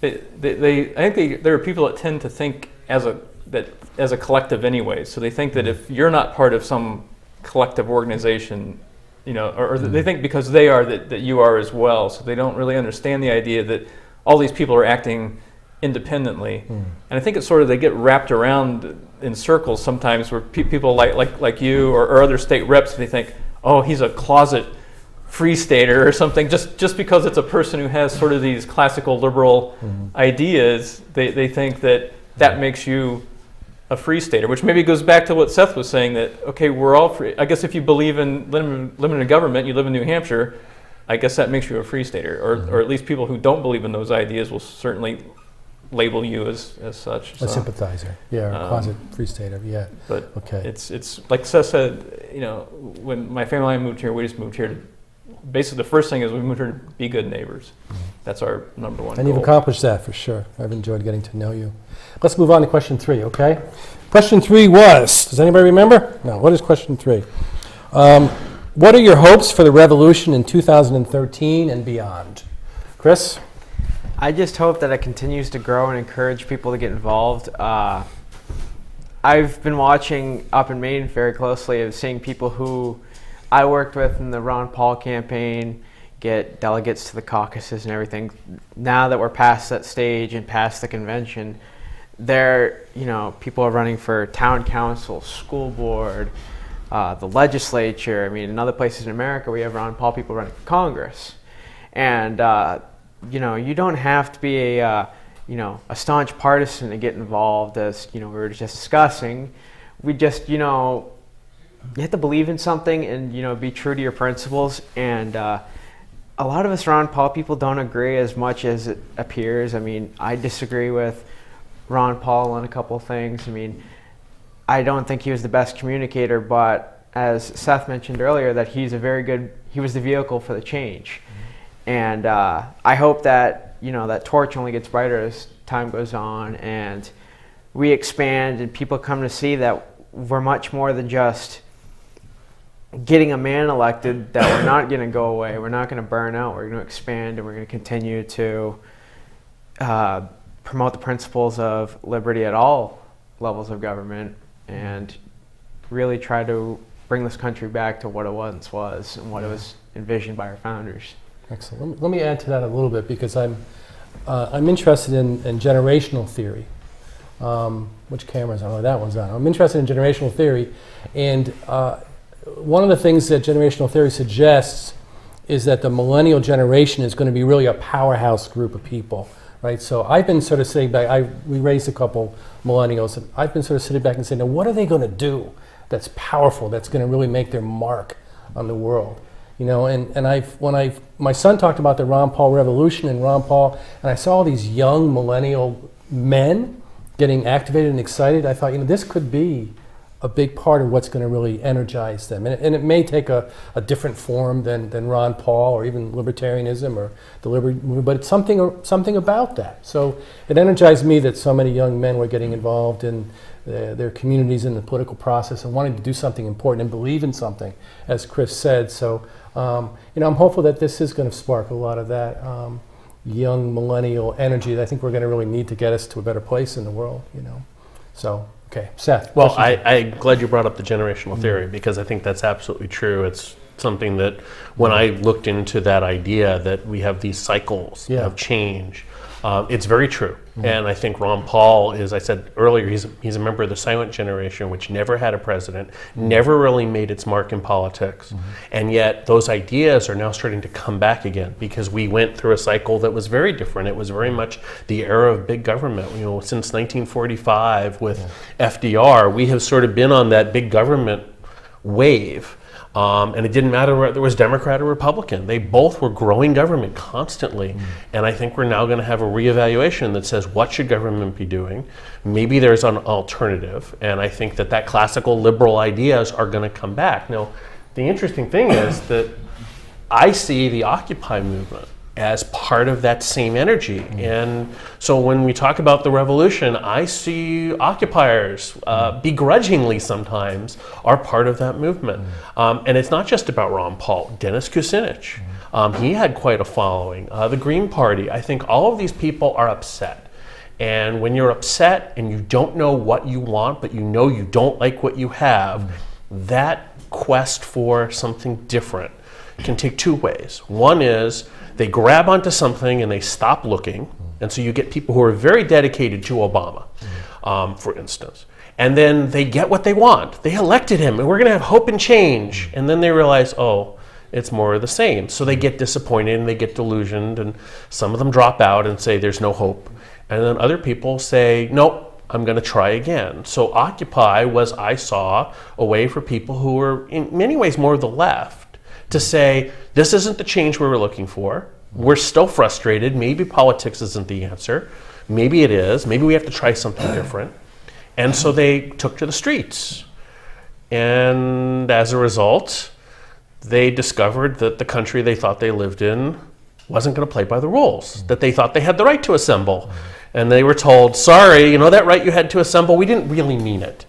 I think there are people that tend to think as a collective anyway. So they think that if you're not part of some collective organization, or they think because they are that you are as well. So they don't really understand the idea that all these people are acting independently. And I think it's sort of they get wrapped around in circles sometimes where people like you or other state reps, they think, oh, he's a closet Free Stater or something, just because it's a person who has sort of these classical liberal ideas, they think that makes you a Free Stater, which maybe goes back to what Seth was saying, that, okay, we're all free. I guess if you believe in limited government, you live in New Hampshire, I guess that makes you a Free Stater, or at least people who don't believe in those ideas will certainly label you as such. A sympathizer, or a closet Free Stater, But okay. It's like Seth said, when my family and I moved here, we just moved here to, basically the first thing is we moved here to be good neighbors. That's our number one And goal. you've accomplished that for sure. I've enjoyed getting to know you. Let's move on to question 3, okay? Question 3 was, does anybody remember? No, what is question 3? What are your hopes for the revolution in 2013 and beyond? Chris? I just hope that it continues to grow and encourage people to get involved. I've been watching up in Maine very closely of seeing people who I worked with in the Ron Paul campaign get delegates to the caucuses and everything. Now that we're past that stage and past the convention, people are running for town council, school board, the legislature. I mean, in other places in America, we have Ron Paul people running for Congress. And, you don't have to be a staunch partisan to get involved, as, we were just discussing. We just, you have to believe in something and, be true to your principles. And a lot of us Ron Paul people don't agree as much as it appears. I mean, I disagree with Ron Paul on a couple of things. I mean, I don't think he was the best communicator, but as Seth mentioned earlier, that he was the vehicle for the change. And I hope that, that torch only gets brighter as time goes on and we expand and people come to see that we're much more than just getting a man elected, that we're not going to go away, we're not going to burn out, we're going to expand, and we're going to continue to promote the principles of liberty at all levels of government and really try to bring this country back to what it once was and what it was envisioned by our founders. Excellent. Let me add to that a little bit because I'm interested in generational theory. Which camera's on? Oh, that one's on. I'm interested in generational theory, and one of the things that generational theory suggests is that the millennial generation is going to be really a powerhouse group of people, right? So I've been sort of sitting back. We raised a couple millennials, and I've been sort of sitting back and saying, now what are they going to do that's powerful, that's going to really make their mark on the world? My son talked about the Ron Paul revolution and Ron Paul, and I saw all these young millennial men getting activated and excited. I thought, this could be a big part of what's going to really energize them. And it may take a different form than Ron Paul or even libertarianism or the liberty movement, but it's something about that. So it energized me that so many young men were getting involved in their communities in the political process and wanting to do something important and believe in something, as Chris said. So, I'm hopeful that this is going to spark a lot of that young millennial energy that I think we're going to really need to get us to a better place in the world, So, Okay, Seth. Well, questions? I'm glad you brought up the generational theory because I think that's absolutely true. It's something that when I looked into that idea that we have these cycles Yeah. of change, it's very true. And I think Ron Paul, as I said earlier, he's a member of the silent generation, which never had a president, never really made its mark in politics. And yet those ideas are now starting to come back again because we went through a cycle that was very different. It was very much the era of big government. You know, since 1945 with FDR, we have sort of been on that big government wave. And it didn't matter whether it was Democrat or Republican. They both were growing government constantly. And I think we're now going to have a reevaluation that says, what should government be doing? Maybe there's an alternative. And I think that classical liberal ideas are going to come back. Now, the interesting thing is that I see the Occupy movement as part of that same energy. And so when we talk about the revolution, I see occupiers begrudgingly sometimes are part of that movement. And it's not just about Ron Paul. Dennis Kucinich, he had quite a following. The Green Party, I think all of these people are upset. And when you're upset and you don't know what you want, but you know you don't like what you have, that quest for something different can take two ways. One is they grab onto something and they stop looking. And so you get people who are very dedicated to Obama, for instance. And then they get what they want. They elected him and we're going to have hope and change. And then they realize, oh, it's more of the same. So they get disappointed and they get delusioned. And some of them drop out and say there's no hope. And then other people say, nope, I'm going to try again. So Occupy was, I saw, a way for people who were in many ways more of the left to say, this isn't the change we were looking for. We're still frustrated. Maybe politics isn't the answer. Maybe it is. Maybe we have to try something different. And so they took to the streets. And as a result, they discovered that the country they thought they lived in wasn't going to play by the rules, that they thought they had the right to assemble. And they were told, sorry, you know that right you had to assemble? We didn't really mean it.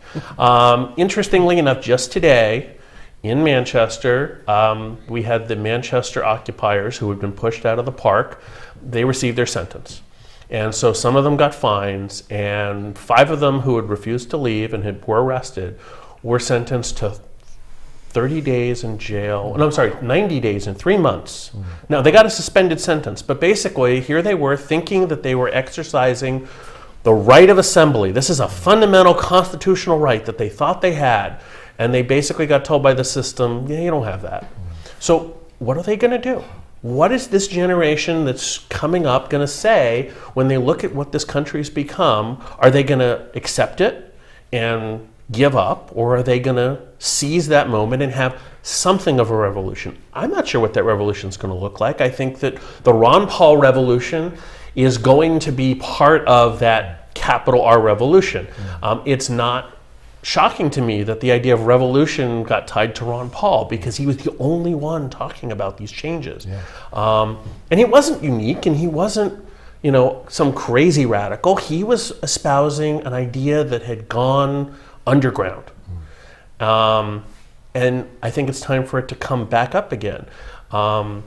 Interestingly enough, just today, in Manchester, we had the Manchester occupiers who had been pushed out of the park. They received their sentence. And so some of them got fines, and 5 of them who had refused to leave and were arrested were sentenced to 30 days in jail. No, I'm sorry, 90 days and 3 months. Now, they got a suspended sentence, but basically here they were thinking that they were exercising the right of assembly. This is a fundamental constitutional right that they thought they had. And they basically got told by the system, yeah, you don't have that. So what are they going to do? What is this generation that's coming up going to say when they look at what this country's become? Are they going to accept it and give up? Or are they going to seize that moment and have something of a revolution? I'm not sure what that revolution is going to look like. I think that the Ron Paul revolution is going to be part of that capital R revolution. It's not shocking to me that the idea of revolution got tied to Ron Paul because he was the only one talking about these changes. And he wasn't unique and he wasn't, you know, some crazy radical. He was espousing an idea that had gone underground. And I think it's time for it to come back up again. I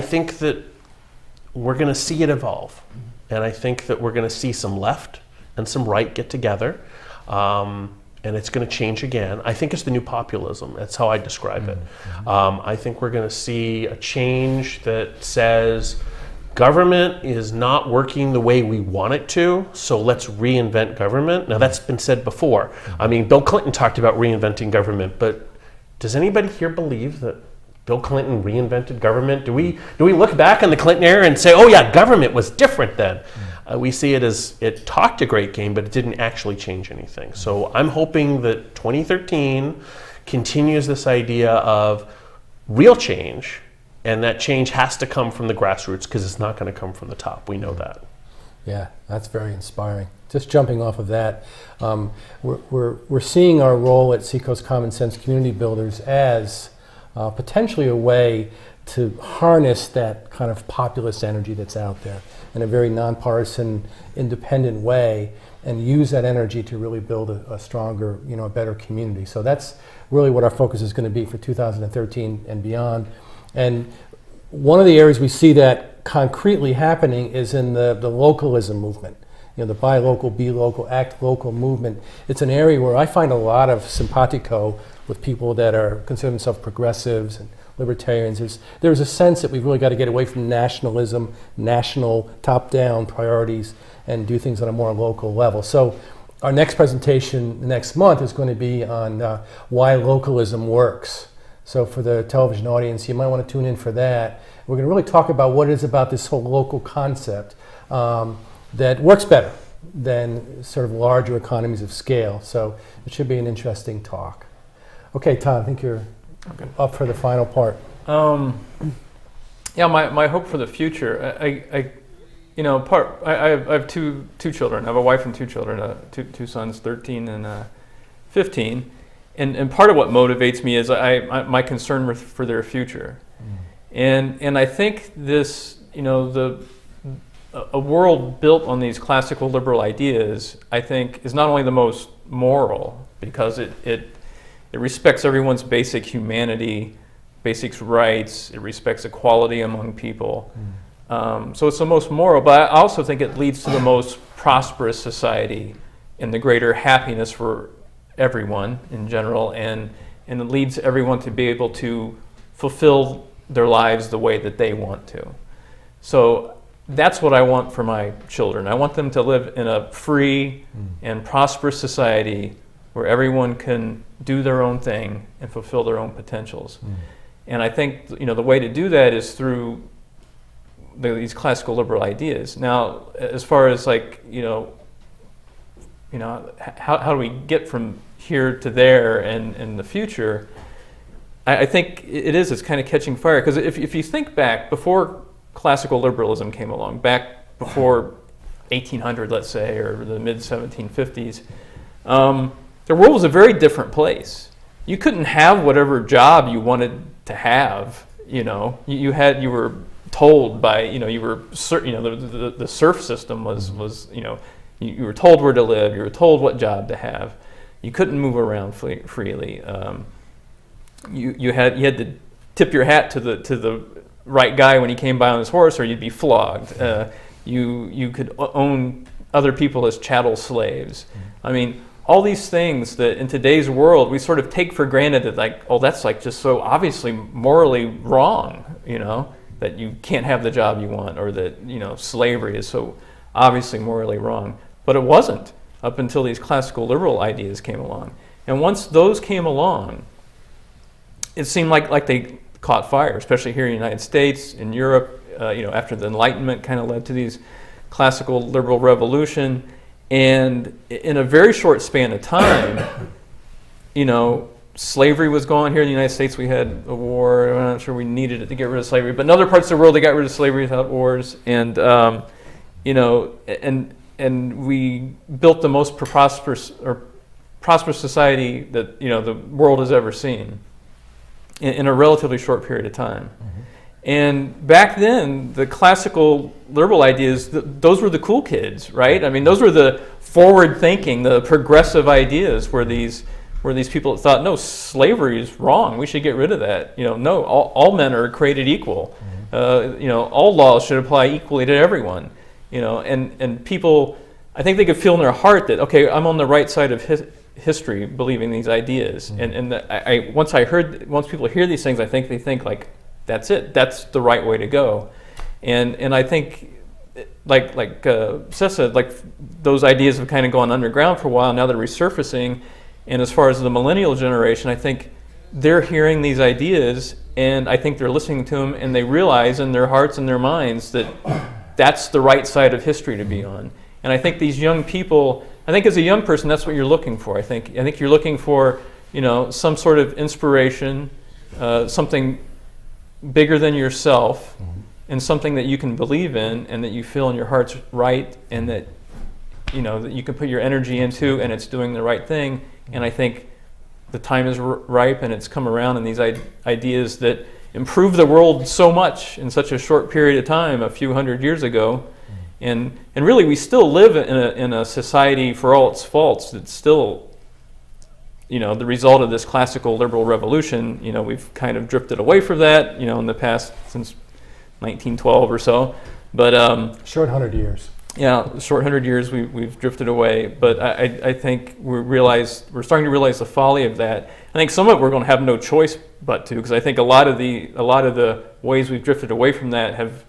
think that we're going to see it evolve. And I think that we're going to see some left and some right get together. And it's going to change again. I think it's the new populism. That's how I describe it. I think we're going to see a change that says government is not working the way we want it to, so let's reinvent government. Now, that's been said before. I mean, Bill Clinton talked about reinventing government, but does anybody here believe that Bill Clinton reinvented government? Do we look back on the Clinton era and say, oh yeah, government was different then? We see it as it talked a great game, but it didn't actually change anything. So I'm hoping that 2013 continues this idea of real change, and that change has to come from the grassroots because it's not going to come from the top. We know that. Yeah, that's very inspiring. Just jumping off of that, we're seeing our role at Seacoast Common Sense Community Builders as potentially a way to harness that kind of populist energy that's out there in a very nonpartisan, independent way, and use that energy to really build a stronger, a better community. So that's really what our focus is going to be for 2013 and beyond. And one of the areas we see that concretely happening is in the localism movement. the buy local, be local, act local movement. It's an area where I find a lot of simpatico with people that are consider themselves progressives and libertarians. There's a sense that we've really got to get away from nationalism, national top-down priorities, and do things on a more local level. So our next presentation next month is going to be on why localism works. So for the television audience, you might want to tune in for that. We're going to really talk about what it is about this whole local concept that works better than sort of larger economies of scale. So it should be an interesting talk. Okay, Todd, I think you're up for the final part. Yeah, my hope for the future. I have two children. I have a wife and two children, two sons, 13 and 15. And part of what motivates me is my concern for their future. And I think this, a world built on these classical liberal ideas, I think, is not only the most moral, because it respects everyone's basic humanity, basic rights, it respects equality among people. So it's the most moral, but I also think it leads to the most prosperous society and the greater happiness for everyone in general, and it leads everyone to be able to fulfill their lives the way that they want to. So that's what I want for my children. I want them to live in a free and prosperous society where everyone can do their own thing and fulfill their own potentials. And I think the way to do that is through these classical liberal ideas. Now, as far as how do we get from here to there and in the future, I think it's kind of catching fire. Because if you think back, before classical liberalism came along, back before 1800, let's say, or the mid-1750s, the world was a very different place. You couldn't have whatever job you wanted to have. You were told by the serf system was you were told where to live, you were told what job to have. You couldn't move around freely. You had to tip your hat to the right guy when he came by on his horse, or you'd be flogged. You could own other people as chattel slaves. I mean, all these things that in today's world we sort of take for granted, that that's just so obviously morally wrong, that you can't have the job you want, or that slavery is so obviously morally wrong. But it wasn't up until these classical liberal ideas came along. And once those came along, it seemed like they caught fire, especially here in the United States, in Europe. After the Enlightenment kind of led to these classical liberal revolution. And in a very short span of time, slavery was gone. Here in the United States, we had a war. I'm not sure we needed it to get rid of slavery, but in other parts of the world, they got rid of slavery without wars. And and we built the most prosperous society that the world has ever seen in a relatively short period of time. And back then, the classical liberal ideas, those were the cool kids, right? I mean, those were the forward-thinking, the progressive ideas, where these people thought, no, slavery is wrong. We should get rid of that. No, all men are created equal. All laws should apply equally to everyone. And people, I think they could feel in their heart that, okay, I'm on the right side of history, believing these ideas. And once people hear these things, I think they think like, that's it. That's the right way to go. And I think, like Seth said, those ideas have kind of gone underground for a while. Now they're resurfacing. And as far as the millennial generation, I think they're hearing these ideas, and I think they're listening to them, and they realize in their hearts and their minds that that's the right side of history to be on. And I think these young people, I think as a young person, that's what you're looking for. I think you're looking for some sort of inspiration, something bigger than yourself, and something that you can believe in and that you feel in your heart's right, and that that you can put your energy into, and it's doing the right thing. And I think the time is ripe, and it's come around, and these ideas that improve the world so much in such a short period of time, a few hundred years ago. And really, we still live in a society, for all its faults, that's still the result of this classical liberal revolution. We've kind of drifted away from that, in the past, since 1912 or so. But short 100 years. yeah, short 100 years we've drifted away, but I think we're starting to realize the folly of that. I think some of it we're going to have no choice but to, because I think a lot of the ways we've drifted away from that have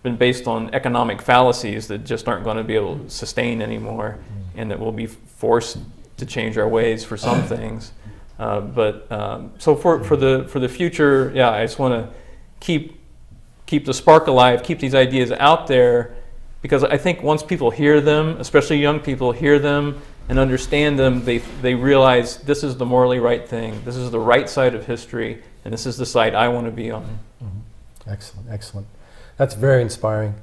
been based on economic fallacies that just aren't going to be able to sustain anymore, and that we'll be forced to change our ways for some things. So for the future, yeah, I just want to keep the spark alive, keep these ideas out there, because I think once people hear them, especially young people hear them and understand them, they realize this is the morally right thing, this is the right side of history, and this is the side I want to be on. Excellent, excellent. That's very inspiring.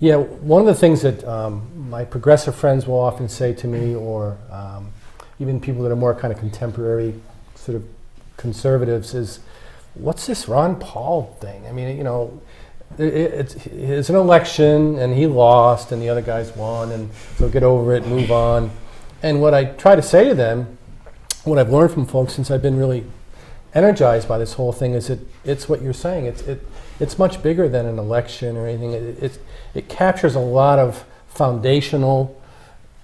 Yeah, one of the things that my progressive friends will often say to me, or even people that are more kind of contemporary sort of conservatives, is, what's this Ron Paul thing? I mean, you know, it's an election and he lost and the other guys won, and so get over it, move on. And what I try to say to them, what I've learned from folks since I've been really energized by this whole thing, is it's what you're saying. It's much bigger than an election or anything. It captures a lot of foundational,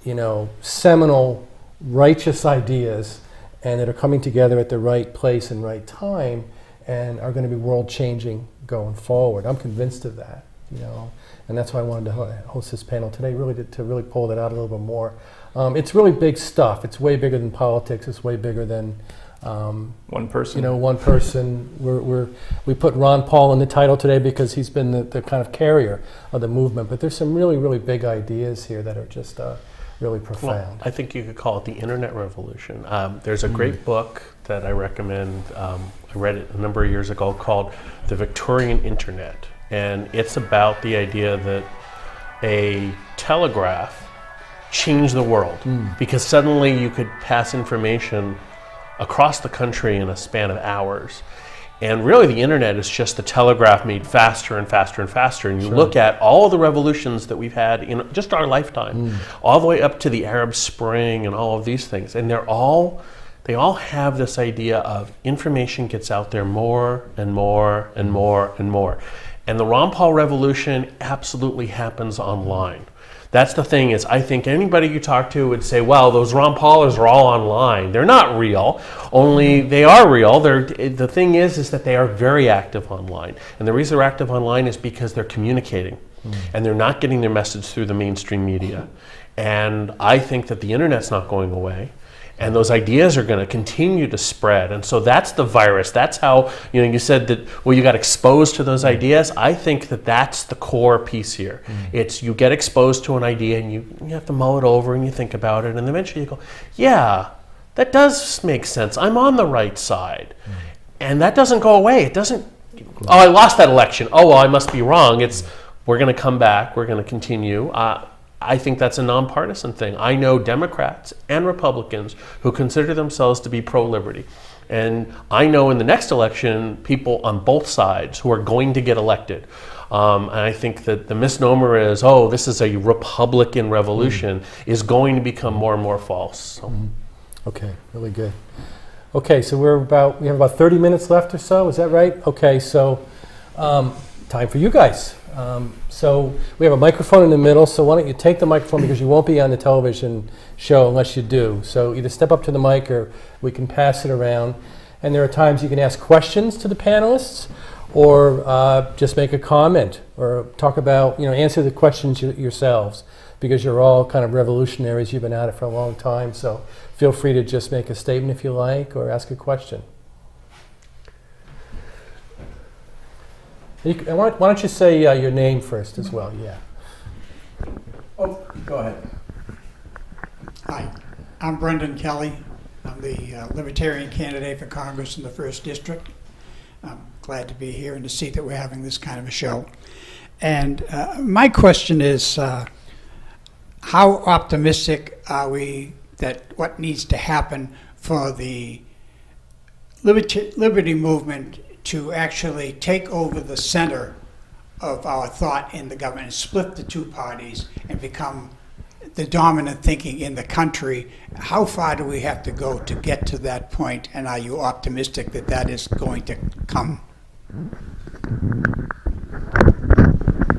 you know, seminal, righteous ideas, and that are coming together at the right place and right time, and are going to be world changing going forward. I'm convinced of that, you know, and that's why I wanted to host this panel today, really to really pull that out a little bit more. It's really big stuff. It's way bigger than politics. It's way bigger than one person. You know, one person. We put Ron Paul in the title today because he's been the kind of carrier of the movement. But there's some really, really big ideas here that are just really profound. Well, I think you could call it the internet revolution. There's a great book that I recommend. I read it a number of years ago, called The Victorian Internet. And it's about the idea that a telegraph changed the world, because suddenly you could pass information across the country in a span of hours. And really the internet is just the telegraph made faster and faster and faster. And you look at all the revolutions that we've had in just our lifetime, all the way up to the Arab Spring and all of these things. And they all have this idea of information gets out there more and more and more and more. And the Ron Paul revolution absolutely happens online. That's the thing, is I think anybody you talk to would say, well, those Ron Paulers are all online. They're not real, only they are real. The thing is that they are very active online. And the reason they're active online is because they're communicating. And they're not getting their message through the mainstream media. And I think that the internet's not going away. And those ideas are going to continue to spread. And so that's the virus. That's how, you know, you said that, well, you got exposed to those ideas. I think that that's the core piece here. It's you get exposed to an idea and you have to mull it over and you think about it. And eventually you go, yeah, that does make sense. I'm on the right side. And that doesn't go away. It doesn't, oh, I lost that election. Oh, well, I must be wrong. It's, we're going to come back. We're going to continue. I think that's a nonpartisan thing. I know Democrats and Republicans who consider themselves to be pro-liberty. And I know in the next election, people on both sides who are going to get elected. And I think that the misnomer is, oh, this is a Republican revolution, is going to become more and more false. So. Okay, really good. Okay, so we have about 30 minutes left or so, is that right? Okay, so time for you guys. So we have a microphone in the middle, so why don't you take the microphone, because you won't be on the television show unless you do. So either step up to the mic or we can pass it around. And there are times you can ask questions to the panelists, or just make a comment, or talk about, you know, answer the questions yourselves, because you're all kind of revolutionaries. You've been at it for a long time, so feel free to just make a statement if you like, or ask a question. Why don't you say your name first as well? Yeah. Oh, go ahead. Hi, I'm Brendan Kelly. I'm the Libertarian candidate for Congress in the 1st District. I'm glad to be here and to see that we're having this kind of a show. And my question is, how optimistic are we that what needs to happen for the liberty movement to actually take over the center of our thought in the government and split the two parties and become the dominant thinking in the country? How far do we have to go to get to that point, and are you optimistic that that is going to come?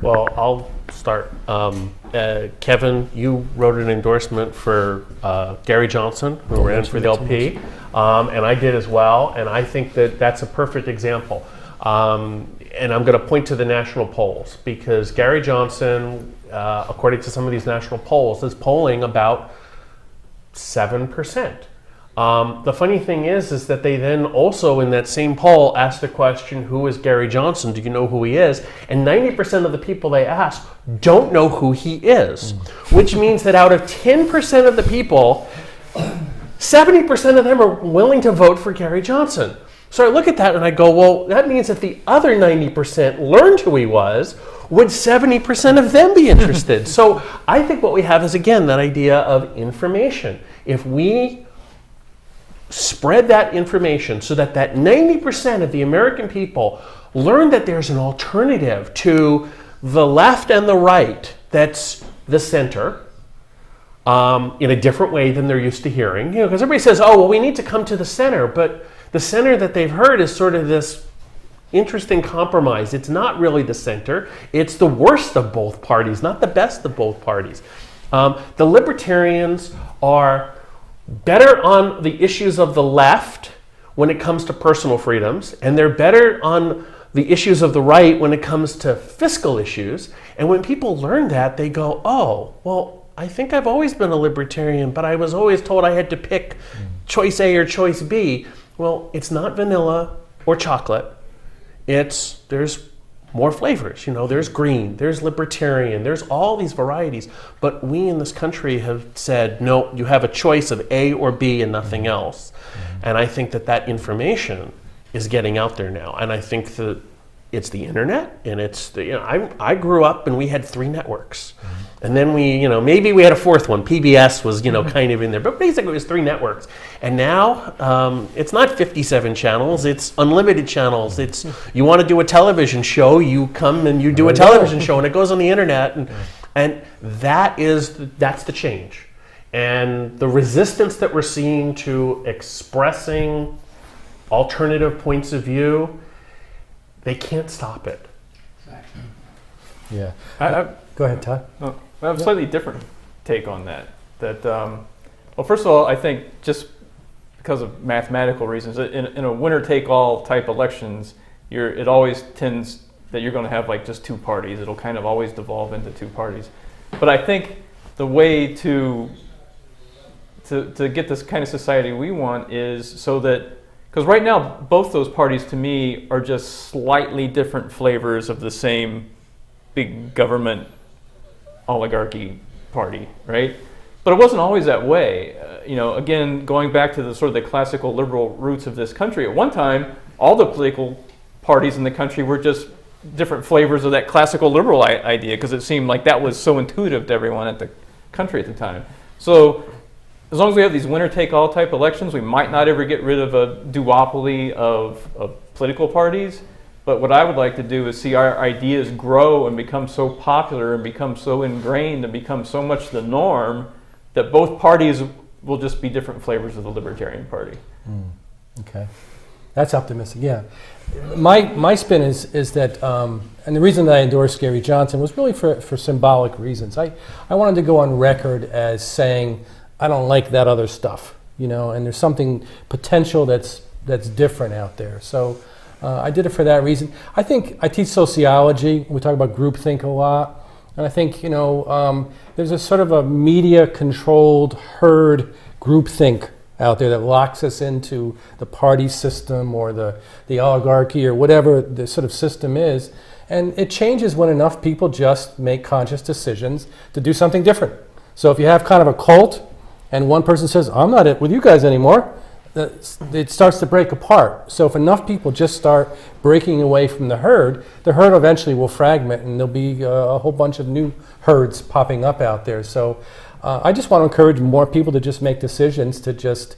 Well, I'll start. Kevin, you wrote an endorsement for Gary Johnson, who ran for the LP, and I did as well. And I think that that's a perfect example. And I'm going to point to the national polls, because Gary Johnson, according to some of these national polls, is polling about 7%. The funny thing is that they then also in that same poll asked the question, who is Gary Johnson? Do you know who he is? And 90% of the people they asked don't know who he is, which means that out of 10% of the people, 70% of them are willing to vote for Gary Johnson. So I look at that and I go, well, that means if the other 90% learned who he was, would 70% of them be interested? So I think what we have is, again, that idea of information. If we spread that information so that 90% of the American people learn that there's an alternative to the left and the right that's the center, in a different way than they're used to hearing. You know, because everybody says, oh, well, we need to come to the center, but the center that they've heard is sort of this interesting compromise. It's not really the center. It's the worst of both parties, not the best of both parties. The libertarians are better on the issues of the left when it comes to personal freedoms, and they're better on the issues of the right when it comes to fiscal issues. And when people learn that, they go, oh, well, I think I've always been a libertarian, but I was always told I had to pick choice A or choice B. Well, it's not vanilla or chocolate. There's more flavors. You know, there's green, there's libertarian, there's all these varieties. But we in this country have said, no, you have a choice of A or B and nothing else. And I think that information is getting out there now. And I think that it's the internet, and it's the, you know, I grew up and we had 3 networks. And then we, you know, maybe we had a 4th one. PBS was, you know, kind of in there, but basically it was 3 networks. And now it's not 57 channels, it's unlimited channels. It's, you want to do a television show, you come and you do a television show, and it goes on the internet. And that's the change. And the resistance that we're seeing to expressing alternative points of view, they can't stop it. Yeah. Go ahead, Todd. I have a slightly different take on that. Well, first of all, I think just because of mathematical reasons, in a winner-take-all type elections, it always tends that you're going to have like just 2 parties. It'll kind of always devolve into 2 parties. But I think the way to get this kind of society we want is so that, because right now both those parties to me are just slightly different flavors of the same big government oligarchy party, right? But it wasn't always that way. You know, again, going back to the sort of the classical liberal roots of this country, at one time, all the political parties in the country were just different flavors of that classical liberal idea, because it seemed like that was so intuitive to everyone at the country at the time. So as long as we have these winner-take-all type elections, we might not ever get rid of a duopoly of political parties. But what I would like to do is see our ideas grow and become so popular and become so ingrained and become so much the norm that both parties will just be different flavors of the Libertarian Party. Okay. That's optimistic, yeah. My spin is that, and the reason that I endorsed Gary Johnson was really for symbolic reasons. I wanted to go on record as saying, I don't like that other stuff, you know, and there's something potential that's different out there. So I did it for that reason. I think I teach sociology. We talk about groupthink a lot. And I think, you know, there's a sort of a media-controlled herd groupthink out there that locks us into the party system or the oligarchy or whatever the sort of system is. And it changes when enough people just make conscious decisions to do something different. So if you have kind of a cult and one person says, I'm not with you guys anymore, it starts to break apart. So if enough people just start breaking away from the herd eventually will fragment, and there'll be a whole bunch of new herds popping up out there. So I just want to encourage more people to just make decisions to just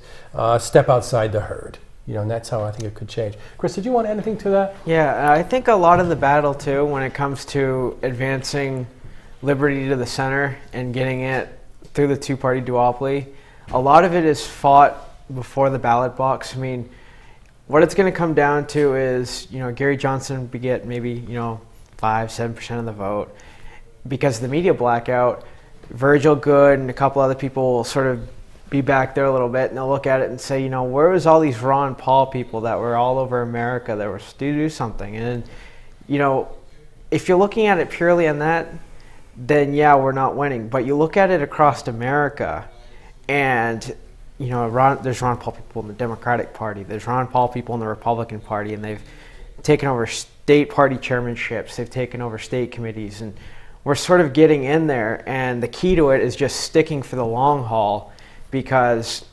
step outside the herd. You know, and that's how I think it could change. Chris, did you want anything to that? Yeah, I think a lot of the battle too, when it comes to advancing liberty to the center and getting it through the 2-party duopoly, a lot of it is fought before the ballot box. I mean, what it's going to come down to is, you know, Gary Johnson would get maybe, you know, 5-7% of the vote. because of the media blackout, Virgil Good and a couple other people will sort of be back there a little bit, and they'll look at it and say, where was all these Ron Paul people that were all over America that were to do something? And, if you're looking at it purely on that, then yeah, we're not winning. But you look at it across America, and, there's Ron Paul people in the Democratic Party, there's Ron Paul people in the Republican Party, and they've taken over state party chairmanships, they've taken over state committees, and we're sort of getting in there. And the key to it is just sticking for the long haul, because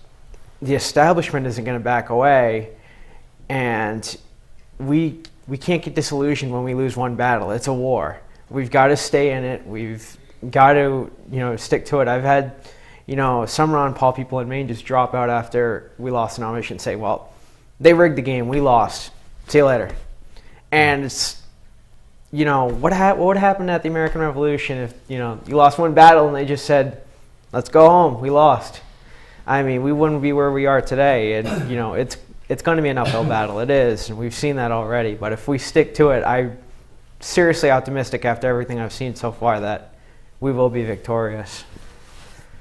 the establishment isn't going to back away, and we can't get disillusioned when we lose one battle. It's a war. We've got to stay in it. We've got to stick to it. I've had some Ron Paul people in Maine just drop out after we lost the nomination and say, well, they rigged the game, we lost, see you later. And it's what would happen at the American Revolution if you lost one battle and they just said, let's go home, we lost. I mean, we wouldn't be where we are today. And it's going to be an uphill battle. It is, and we've seen that already. But if we stick to it, I'm seriously optimistic after everything I've seen so far that we will be victorious.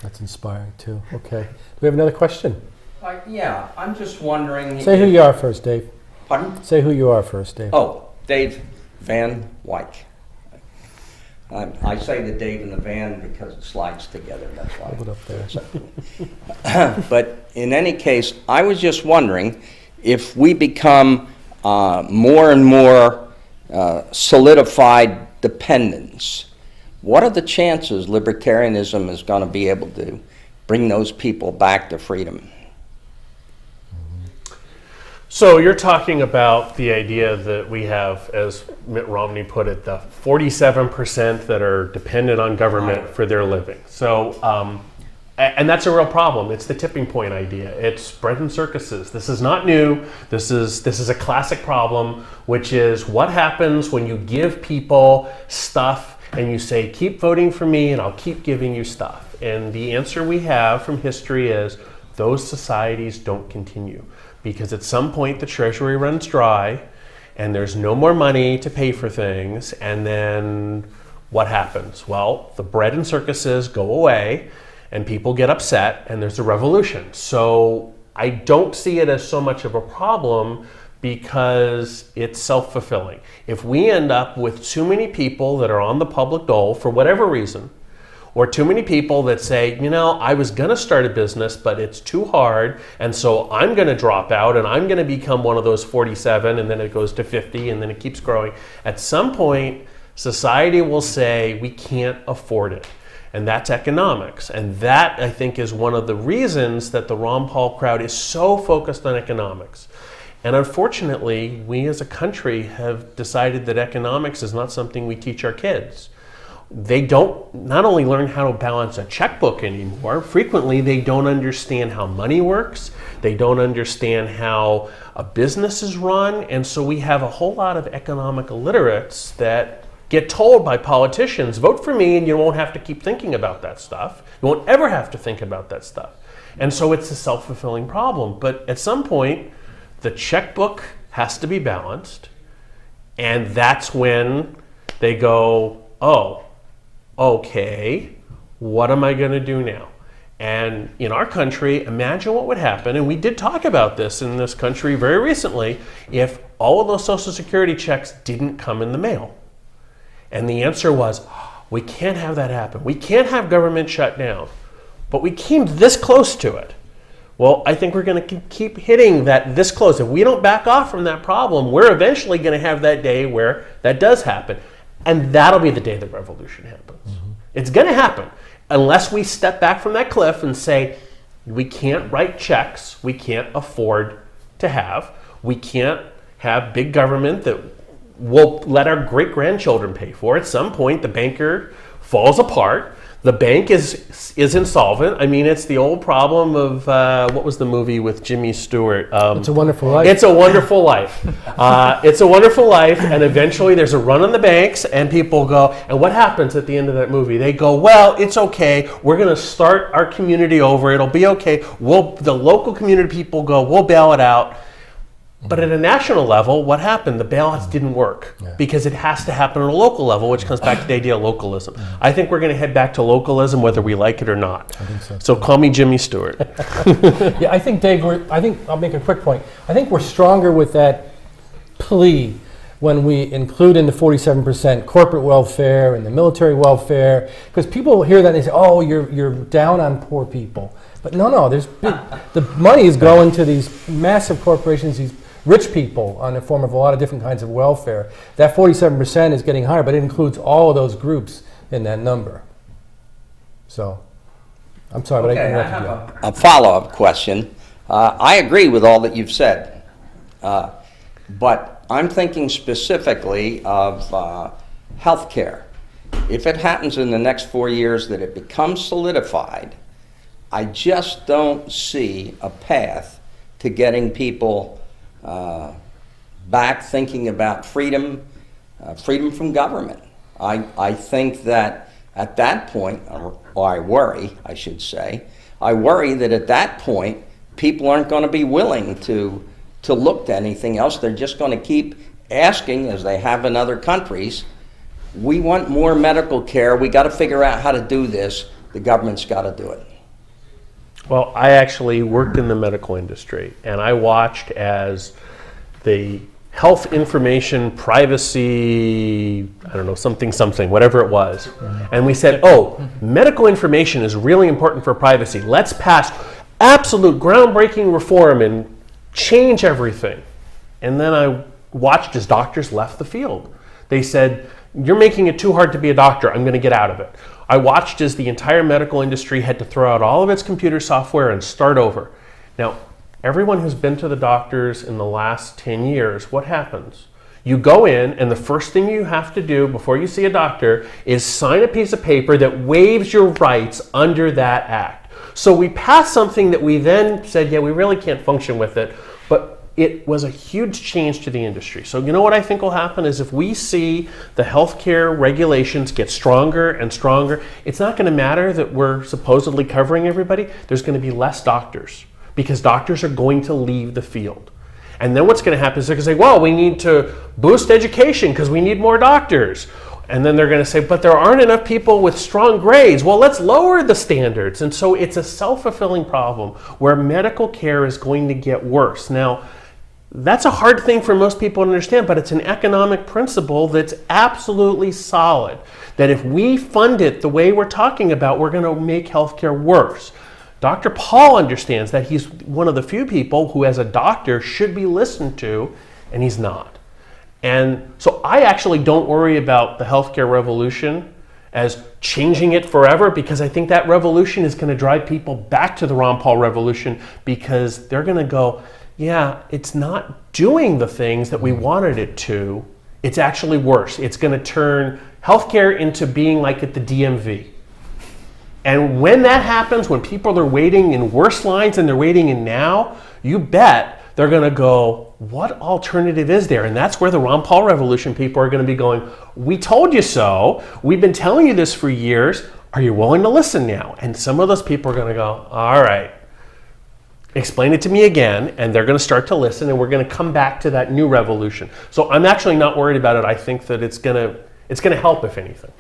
That's inspiring too. Okay. Do we have another question? Yeah, I'm just wondering. Say who you are first, Dave. Pardon? Say who you are first, Dave. Oh, Dave Van Wyk. I say the Dave and the Van because it slides together, that's why. Hold it up there. But in any case, I was just wondering if we become more and more solidified dependents, what are the chances libertarianism is going to be able to bring those people back to freedom? So you're talking about the idea that we have, as Mitt Romney put it, the 47% that are dependent on government for their living. So, and that's a real problem. It's the tipping point idea. It's bread and circuses. This is not new. This is a classic problem, which is what happens when you give people stuff and you say, keep voting for me and I'll keep giving you stuff. And the answer we have from history is those societies don't continue. Because at some point the treasury runs dry and there's no more money to pay for things, and then what happens? Well, the bread and circuses go away and people get upset and there's a revolution. So I don't see it as so much of a problem because it's self-fulfilling. If we end up with too many people that are on the public dole for whatever reason, or too many people that say, I was going to start a business, but it's too hard, and so I'm going to drop out, and I'm going to become one of those 47, and then it goes to 50, and then it keeps growing. At some point, society will say, we can't afford it. And that's economics. And that, I think, is one of the reasons that the Ron Paul crowd is so focused on economics. And unfortunately, we as a country have decided that economics is not something we teach our kids. They don't not only learn how to balance a checkbook anymore, frequently they don't understand how money works, they don't understand how a business is run, and so we have a whole lot of economic illiterates that get told by politicians, vote for me and you won't have to keep thinking about that stuff. You won't ever have to think about that stuff. And so it's a self-fulfilling problem. But at some point, the checkbook has to be balanced, and that's when they go, oh, okay, what am I going to do now? And in our country, imagine what would happen, and we did talk about this in this country very recently, if all of those Social Security checks didn't come in the mail. And the answer was, we can't have that happen. We can't have government shut down. But we came this close to it. Well, I think we're going to keep hitting that this close. If we don't back off from that problem, we're eventually going to have that day where that does happen. And that'll be the day the revolution happens. Mm-hmm. It's going to happen unless we step back from that cliff and say, we can't write checks we can't afford to have. We can't have big government that we'll let our great-grandchildren pay for. At some point, the banker falls apart. The bank is insolvent. I mean, it's the old problem of, what was the movie with Jimmy Stewart? It's a Wonderful Life. It's a Wonderful Life. It's a Wonderful Life, and eventually there's a run on the banks, and people go, and what happens at the end of that movie? They go, well, it's okay. We're going to start our community over. It'll be okay. The local community people go, we'll bail it out. But at a national level, what happened? The bailouts didn't work because it has to happen on a local level, which comes back to the idea of localism. I think we're going to head back to localism whether we like it or not. I think so. So call me Jimmy Stewart. Yeah, I think, Dave, I think I'll make a quick point. I think we're stronger with that plea when we include in the 47% corporate welfare and the military welfare, because people hear that and they say, oh, you're down on poor people. But no, the money is going to these massive corporations, these rich people, on the form of a lot of different kinds of welfare. That 47% is getting higher, but it includes all of those groups in that number. So, I'm sorry, but I interrupted you. A follow-up question. I agree with all that you've said, but I'm thinking specifically of healthcare. If it happens in the next 4 years that it becomes solidified, I just don't see a path to getting people back thinking about freedom from government. I think that at that point, or I worry, I should say, I worry that at that point, people aren't going to be willing to look to anything else. They're just going to keep asking, as they have in other countries, we want more medical care, we got to figure out how to do this, the government's got to do it. Well, I actually worked in the medical industry, and I watched as the health information privacy, I don't know, something, whatever it was. And we said, oh, medical information is really important for privacy. Let's pass absolute groundbreaking reform and change everything. And then I watched as doctors left the field. They said, you're making it too hard to be a doctor. I'm going to get out of it. I watched as the entire medical industry had to throw out all of its computer software and start over. Now, everyone who's been to the doctors in the last 10 years, what happens? You go in, and the first thing you have to do before you see a doctor is sign a piece of paper that waives your rights under that act. So we passed something that we then said, yeah, we really can't function with it, but it was a huge change to the industry. So you know what I think will happen is if we see the healthcare regulations get stronger and stronger, it's not going to matter that we're supposedly covering everybody. There's going to be less doctors because doctors are going to leave the field. And then what's going to happen is they're going to say, well, we need to boost education because we need more doctors. And then they're going to say, but there aren't enough people with strong grades. Well, let's lower the standards. And so it's a self-fulfilling problem where medical care is going to get worse. Now, that's a hard thing for most people to understand, but it's an economic principle that's absolutely solid. That if we fund it the way we're talking about, we're going to make healthcare worse. Dr. Paul understands that he's one of the few people who, as a doctor, should be listened to, and he's not. And so I actually don't worry about the healthcare revolution as changing it forever, because I think that revolution is going to drive people back to the Ron Paul revolution, because they're going to go, yeah, it's not doing the things that we wanted it to. It's actually worse. It's going to turn healthcare into being like at the DMV. And when that happens, when people are waiting in worse lines than they're waiting in now, you bet they're going to go, what alternative is there? And that's where the Ron Paul revolution people are going to be going, we told you so. We've been telling you this for years. Are you willing to listen now? And some of those people are going to go, all right, explain it to me again. And they're going to start to listen, and we're going to come back to that new revolution. So I'm actually not worried about it. I think that it's going to help, if anything.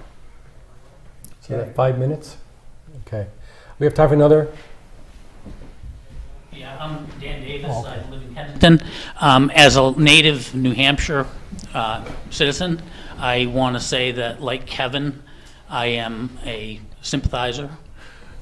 So that 5 minutes? Okay. We have time for another? Yeah, I'm Dan Davis. I live in Kensington. As a native New Hampshire citizen, I want to say that, like Kevin, I am a sympathizer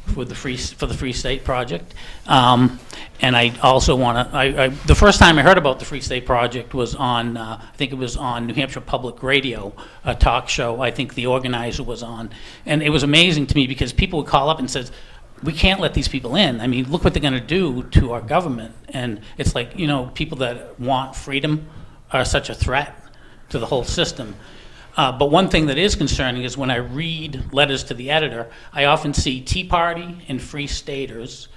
for the Free State Project, and I also want to. The first time I heard about the Free State Project was on, I think it was on New Hampshire Public Radio, a talk show. I think the organizer was on, and it was amazing to me because people would call up and says, we can't let these people in. I mean, look what they're going to do to our government. And it's like, people that want freedom are such a threat to the whole system. But one thing that is concerning is when I read letters to the editor, I often see Tea Party and Free Staters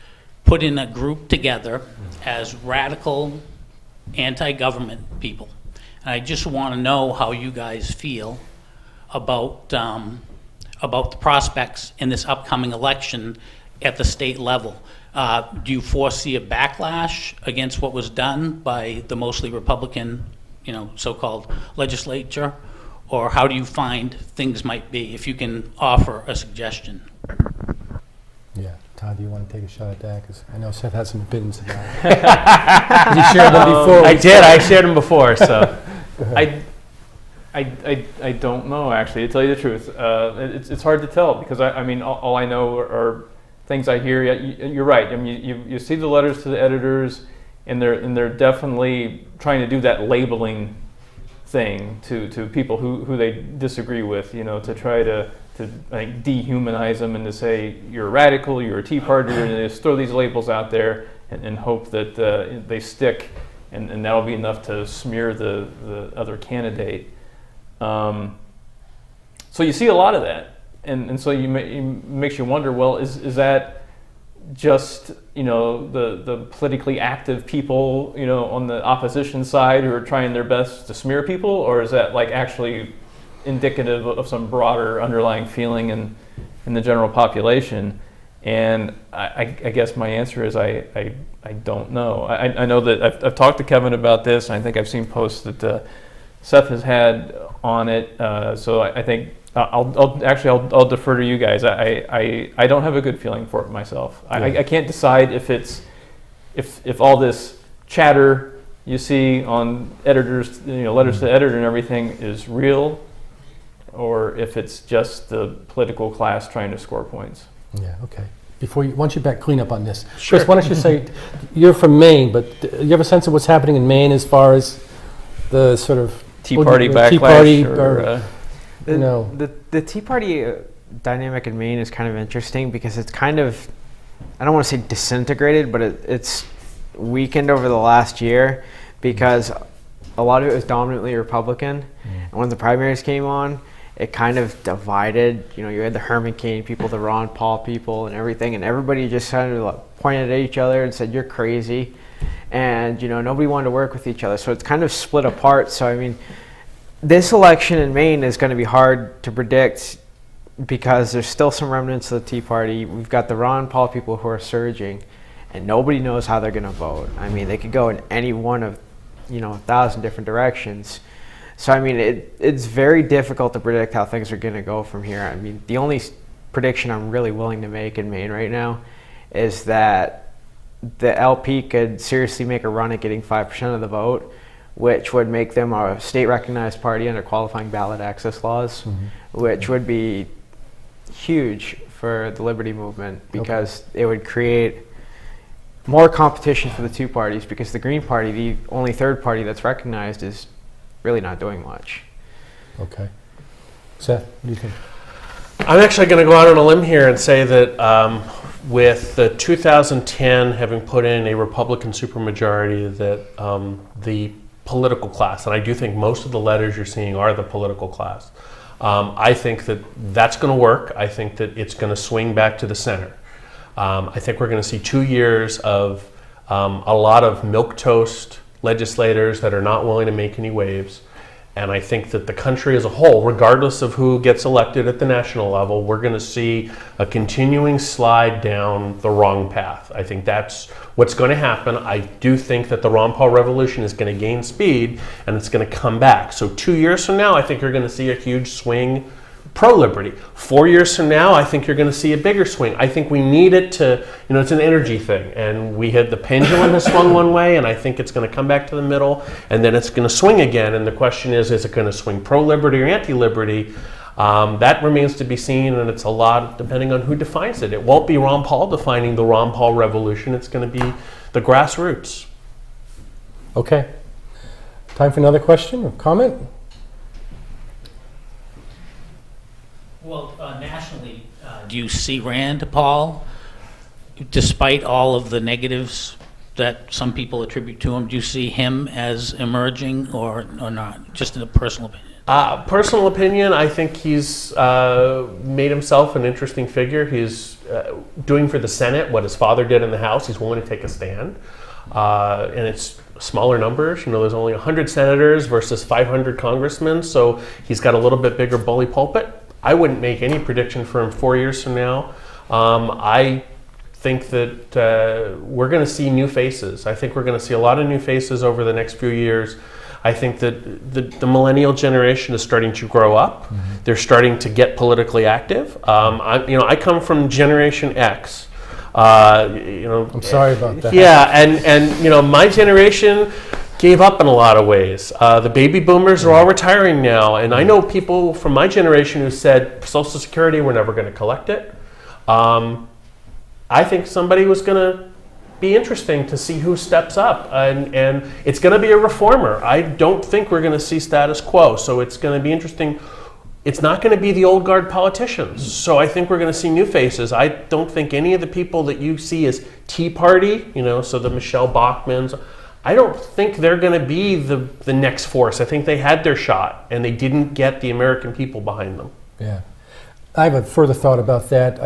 put in a group together as radical anti-government people. And I just want to know how you guys feel about the prospects in this upcoming election at the state level. Do you foresee a backlash against what was done by the mostly Republican, so-called legislature? Or how do you find things might be, if you can offer a suggestion? Yeah. Todd, do you want to take a shot at that? Because I know Seth has some opinions about it. 'Cause you shared them before. I did. I shared them before. So I don't know, actually, to tell you the truth. It's hard to tell because I mean, all I know are things I hear. You're right. I mean, you see the letters to the editors, and they're definitely trying to do that labeling thing to people who they disagree with, to try to like dehumanize them and to say you're a radical, you're a Tea Partier, and they just throw these labels out there and hope that they stick, and that'll be enough to smear the other candidate. So you see a lot of that, and so it makes you wonder, well, is that just the politically active people on the opposition side who are trying their best to smear people, or is that like actually indicative of some broader underlying feeling in the general population? And I guess my answer is I don't know. I know that I've talked to Kevin about this, and I think I've seen posts that Seth has had on it. So I think I'll defer to you guys. I don't have a good feeling for it myself. Yeah. I can't decide if all this chatter you see on editors, letters to the editor and everything is real, or if it's just the political class trying to score points. Yeah, okay. Once you back clean up on this, sure. Chris, why don't you say, you're from Maine, but do you have a sense of what's happening in Maine as far as the sort of Tea Party backlash? Tea Party The Tea Party dynamic in Maine is kind of interesting because it's kind of, I don't want to say disintegrated, but it's weakened over the last year because a lot of it was dominantly Republican. And when the primaries came on, it kind of divided. You had the Herman Cain people, the Ron Paul people, and everything, and everybody just kind of like pointed at each other and said, "You're crazy," and nobody wanted to work with each other. So it's kind of split apart. So I mean, this election in Maine is going to be hard to predict because there's still some remnants of the Tea Party. We've got the Ron Paul people who are surging, and nobody knows how they're going to vote. I mean, they could go in any one of 1,000 different directions. So I mean, it's very difficult to predict how things are going to go from here. I mean, the only prediction I'm really willing to make in Maine right now is that the LP could seriously make a run at getting 5% of the vote, which would make them a state-recognized party under qualifying ballot access laws, which would be huge for the liberty movement because it would create more competition for the two parties, because the Green Party, the only third party that's recognized, is really not doing much. Okay. Seth, what do you think? I'm actually going to go out on a limb here and say that with the 2010 having put in a Republican supermajority, that the political class, and I do think most of the letters you're seeing are the political class, I think that that's going to work. I think that it's going to swing back to the center. I think we're going to see 2 years of a lot of milquetoast legislators that are not willing to make any waves. And I think that the country as a whole, regardless of who gets elected at the national level, we're going to see a continuing slide down the wrong path. I think that's what's going to happen. I do think that the Ron Paul revolution is going to gain speed and it's going to come back. So 2 years from now, I think you're going to see a huge swing pro-liberty. 4 years from now, I think you're going to see a bigger swing. I think we need it to, it's an energy thing. And we had the pendulum has swung one way, and I think it's going to come back to the middle, and then it's going to swing again. And the question is it going to swing pro-liberty or anti-liberty? That remains to be seen, and it's a lot depending on who defines it. It won't be Ron Paul defining the Ron Paul revolution. It's going to be the grassroots. Okay. Time for another question or comment? Well, nationally, do you see Rand Paul, despite all of the negatives that some people attribute to him, do you see him as emerging or not? Just in a personal opinion. Personal opinion, I think he's made himself an interesting figure. He's doing for the Senate what his father did in the House. He's willing to take a stand. And it's smaller numbers. There's only 100 senators versus 500 congressmen, so he's got a little bit bigger bully pulpit. I wouldn't make any prediction for him 4 years from now. I think that we're going to see new faces. I think we're going to see a lot of new faces over the next few years. I think that the millennial generation is starting to grow up. They're starting to get politically active. I come from Generation X. I'm sorry about that. Yeah, and my generation gave up in a lot of ways. The baby boomers are all retiring now, and I know people from my generation who said Social Security, we're never going to collect it. I think somebody was going to be interesting to see who steps up, and it's going to be a reformer. I don't think we're going to see status quo, so it's going to be interesting. It's not going to be the old guard politicians, so I think we're going to see new faces. I don't think any of the people that you see as Tea Party, so the Michelle Bachmans, I don't think they're going to be the next force. I think they had their shot, and they didn't get the American people behind them. Yeah. I have a further thought about that.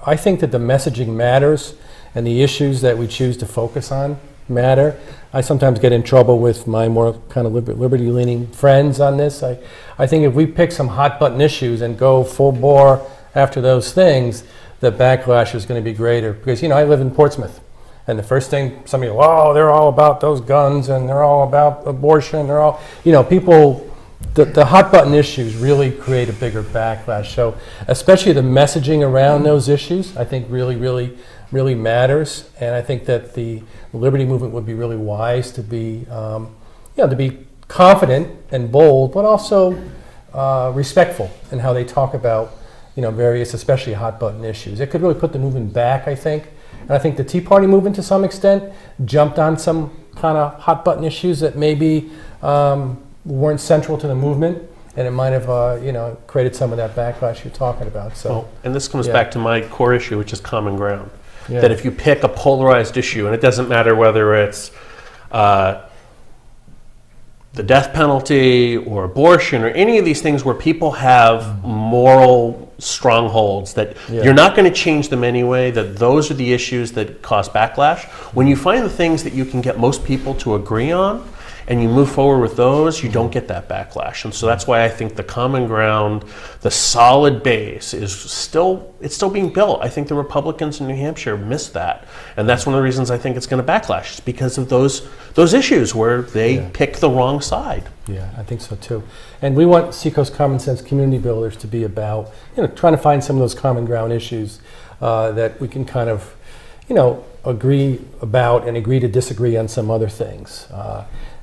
I think that the messaging matters, and the issues that we choose to focus on matter. I sometimes get in trouble with my more kind of liberty-leaning friends on this. I think if we pick some hot-button issues and go full bore after those things, the backlash is going to be greater. Because, I live in Portsmouth, and the first thing somebody, they're all about those guns, and they're all about abortion, they're all, people, the hot-button issues really create a bigger backlash. So especially the messaging around those issues, I think really matters, and I think that the liberty movement would be really wise to be, to be confident and bold, but also respectful in how they talk about, various, especially hot-button issues. It could really put the movement back, I think, and I think the Tea Party movement, to some extent, jumped on some kind of hot-button issues that maybe weren't central to the movement, and it might have, created some of that backlash you're talking about. So, and this comes back to my core issue, which is common ground. Yeah. That if you pick a polarized issue, and it doesn't matter whether it's the death penalty or abortion or any of these things where people have moral strongholds that you're not going to change them anyway, that those are the issues that cause backlash. When you find the things that you can get most people to agree on, and you move forward with those, you don't get that backlash. And so that's why I think the common ground, the solid base, it's still being built. I think the Republicans in New Hampshire missed that. And that's one of the reasons I think it's going to backlash. It's because of those issues where they pick the wrong side. Yeah, I think so too. And we want Seacoast Common Sense Community Builders to be about, trying to find some of those common ground issues that we can kind of, agree about and agree to disagree on some other things.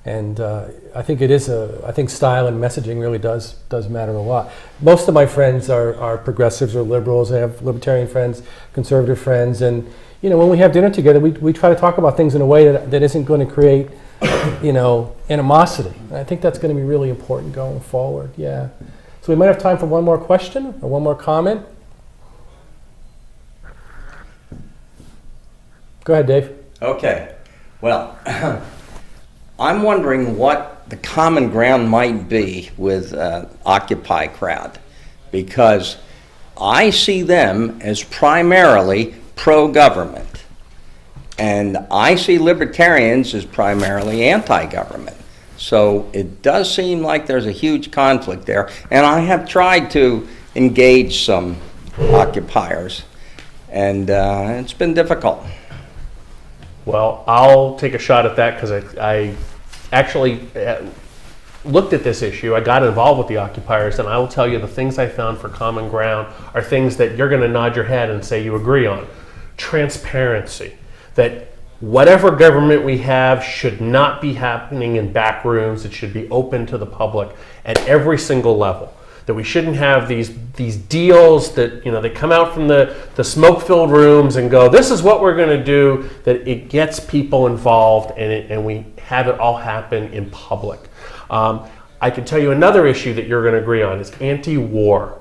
And I think I think style and messaging really does matter a lot. Most of my friends are progressives or liberals. I have libertarian friends, conservative friends, and when we have dinner together, we try to talk about things in a way that isn't going to create animosity. And I think that's going to be really important going forward. Yeah. So we might have time for one more question or one more comment. Go ahead, Dave. Okay. Well, I'm wondering what the common ground might be with Occupy crowd, because I see them as primarily pro-government, and I see libertarians as primarily anti-government. So it does seem like there's a huge conflict there, and I have tried to engage some occupiers, and it's been difficult. Well, I'll take a shot at that because I actually looked at this issue. I got involved with the occupiers, and I will tell you the things I found for common ground are things that you're going to nod your head and say you agree on. Transparency, that whatever government we have should not be happening in back rooms. It should be open to the public at every single level. That we shouldn't have these deals that they come out from the smoke-filled rooms and go, this is what we're going to do. That it gets people involved and we have it all happen in public. I can tell you another issue that you're going to agree on is anti-war.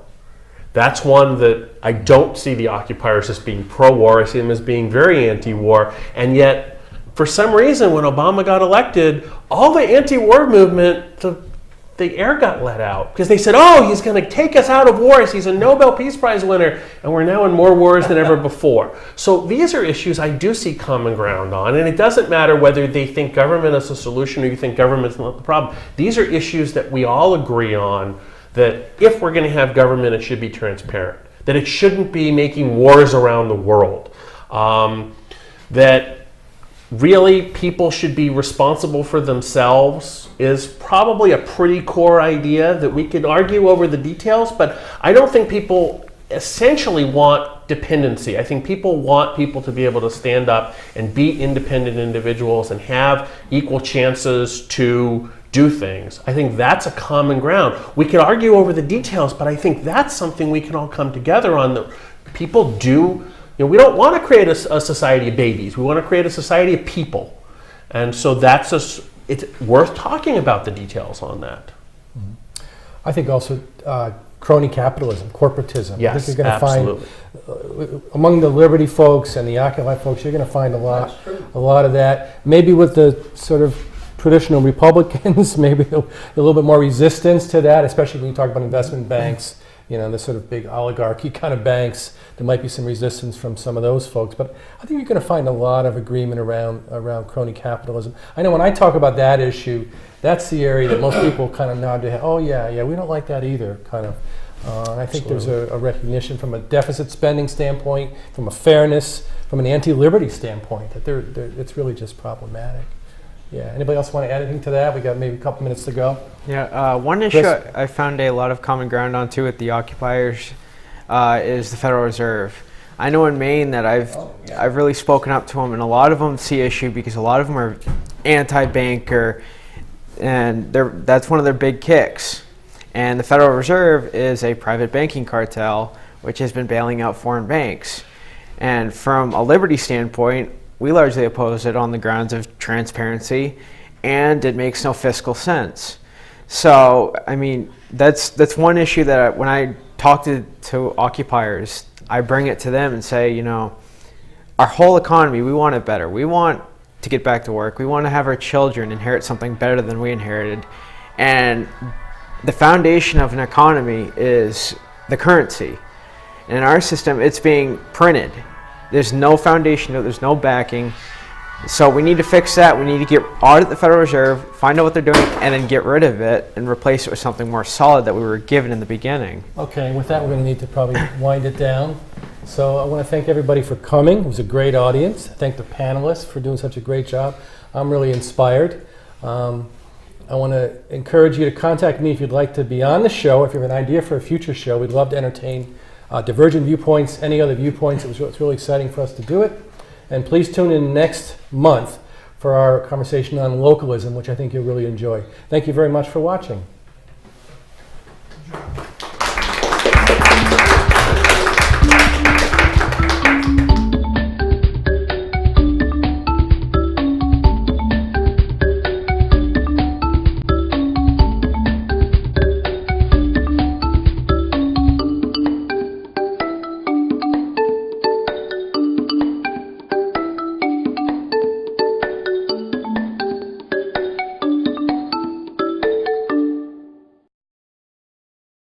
That's one that I don't see the occupiers as being pro-war. I see them as being very anti-war, and yet for some reason when Obama got elected, all the anti-war movement, the air got let out because they said, he's going to take us out of wars. He's a Nobel Peace Prize winner, and we're now in more wars than ever before. So these are issues I do see common ground on, and it doesn't matter whether they think government is a solution or you think government's not the problem. These are issues that we all agree on, that if we're going to have government, it should be transparent, that it shouldn't be making wars around the world. that really people should be responsible for themselves is probably a pretty core idea that we could argue over the details, but I don't think people essentially want dependency. I think people want people to be able to stand up and be independent individuals and have equal chances to do things. I think that's a common ground. We could argue over the details, but I think that's something we can all come together on. That people do. We don't want to create a society of babies. We want to create a society of people. And so it's worth talking about the details on that. I think also crony capitalism, corporatism. Yes, I think you're going to absolutely. find among the Liberty folks and the Occupy folks, you're going to find a lot of that. Maybe with the sort of traditional Republicans, maybe a little bit more resistance to that, especially when you talk about investment banks. The sort of big oligarchy kind of banks, there might be some resistance from some of those folks. But I think you're going to find a lot of agreement around crony capitalism. I know when I talk about that issue, that's the area that most people kind of nod their head, oh yeah, we don't like that either, kind of. And I think there's a recognition from a deficit spending standpoint, from a fairness, from an anti-liberty standpoint, that it's really just problematic. Yeah. Anybody else want to add anything to that? We got maybe a couple minutes to go. Yeah. One issue I found a lot of common ground on too with the occupiers is the Federal Reserve. I know in Maine that I've really spoken up to them, and a lot of them see issue because a lot of them are anti-banker, and that's one of their big kicks. And the Federal Reserve is a private banking cartel which has been bailing out foreign banks. And from a liberty standpoint, we largely oppose it on the grounds of transparency, and it makes no fiscal sense. So, I mean, that's one issue that when I talk to occupiers, I bring it to them and say, our whole economy, we want it better. We want to get back to work. We want to have our children inherit something better than we inherited. And the foundation of an economy is the currency. And in our system, it's being printed. There's no foundation, there's no backing. So we need to fix that. We need to audit the Federal Reserve, find out what they're doing, and then get rid of it and replace it with something more solid that we were given in the beginning. Okay, with that, we're going to need to probably wind it down. So I want to thank everybody for coming. It was a great audience. Thank the panelists for doing such a great job. I'm really inspired. I want to encourage you to contact me if you'd like to be on the show. If you have an idea for a future show, we'd love to entertain divergent viewpoints, any other viewpoints. It's really exciting for us to do it. And please tune in next month for our conversation on localism, which I think you'll really enjoy. Thank you very much for watching.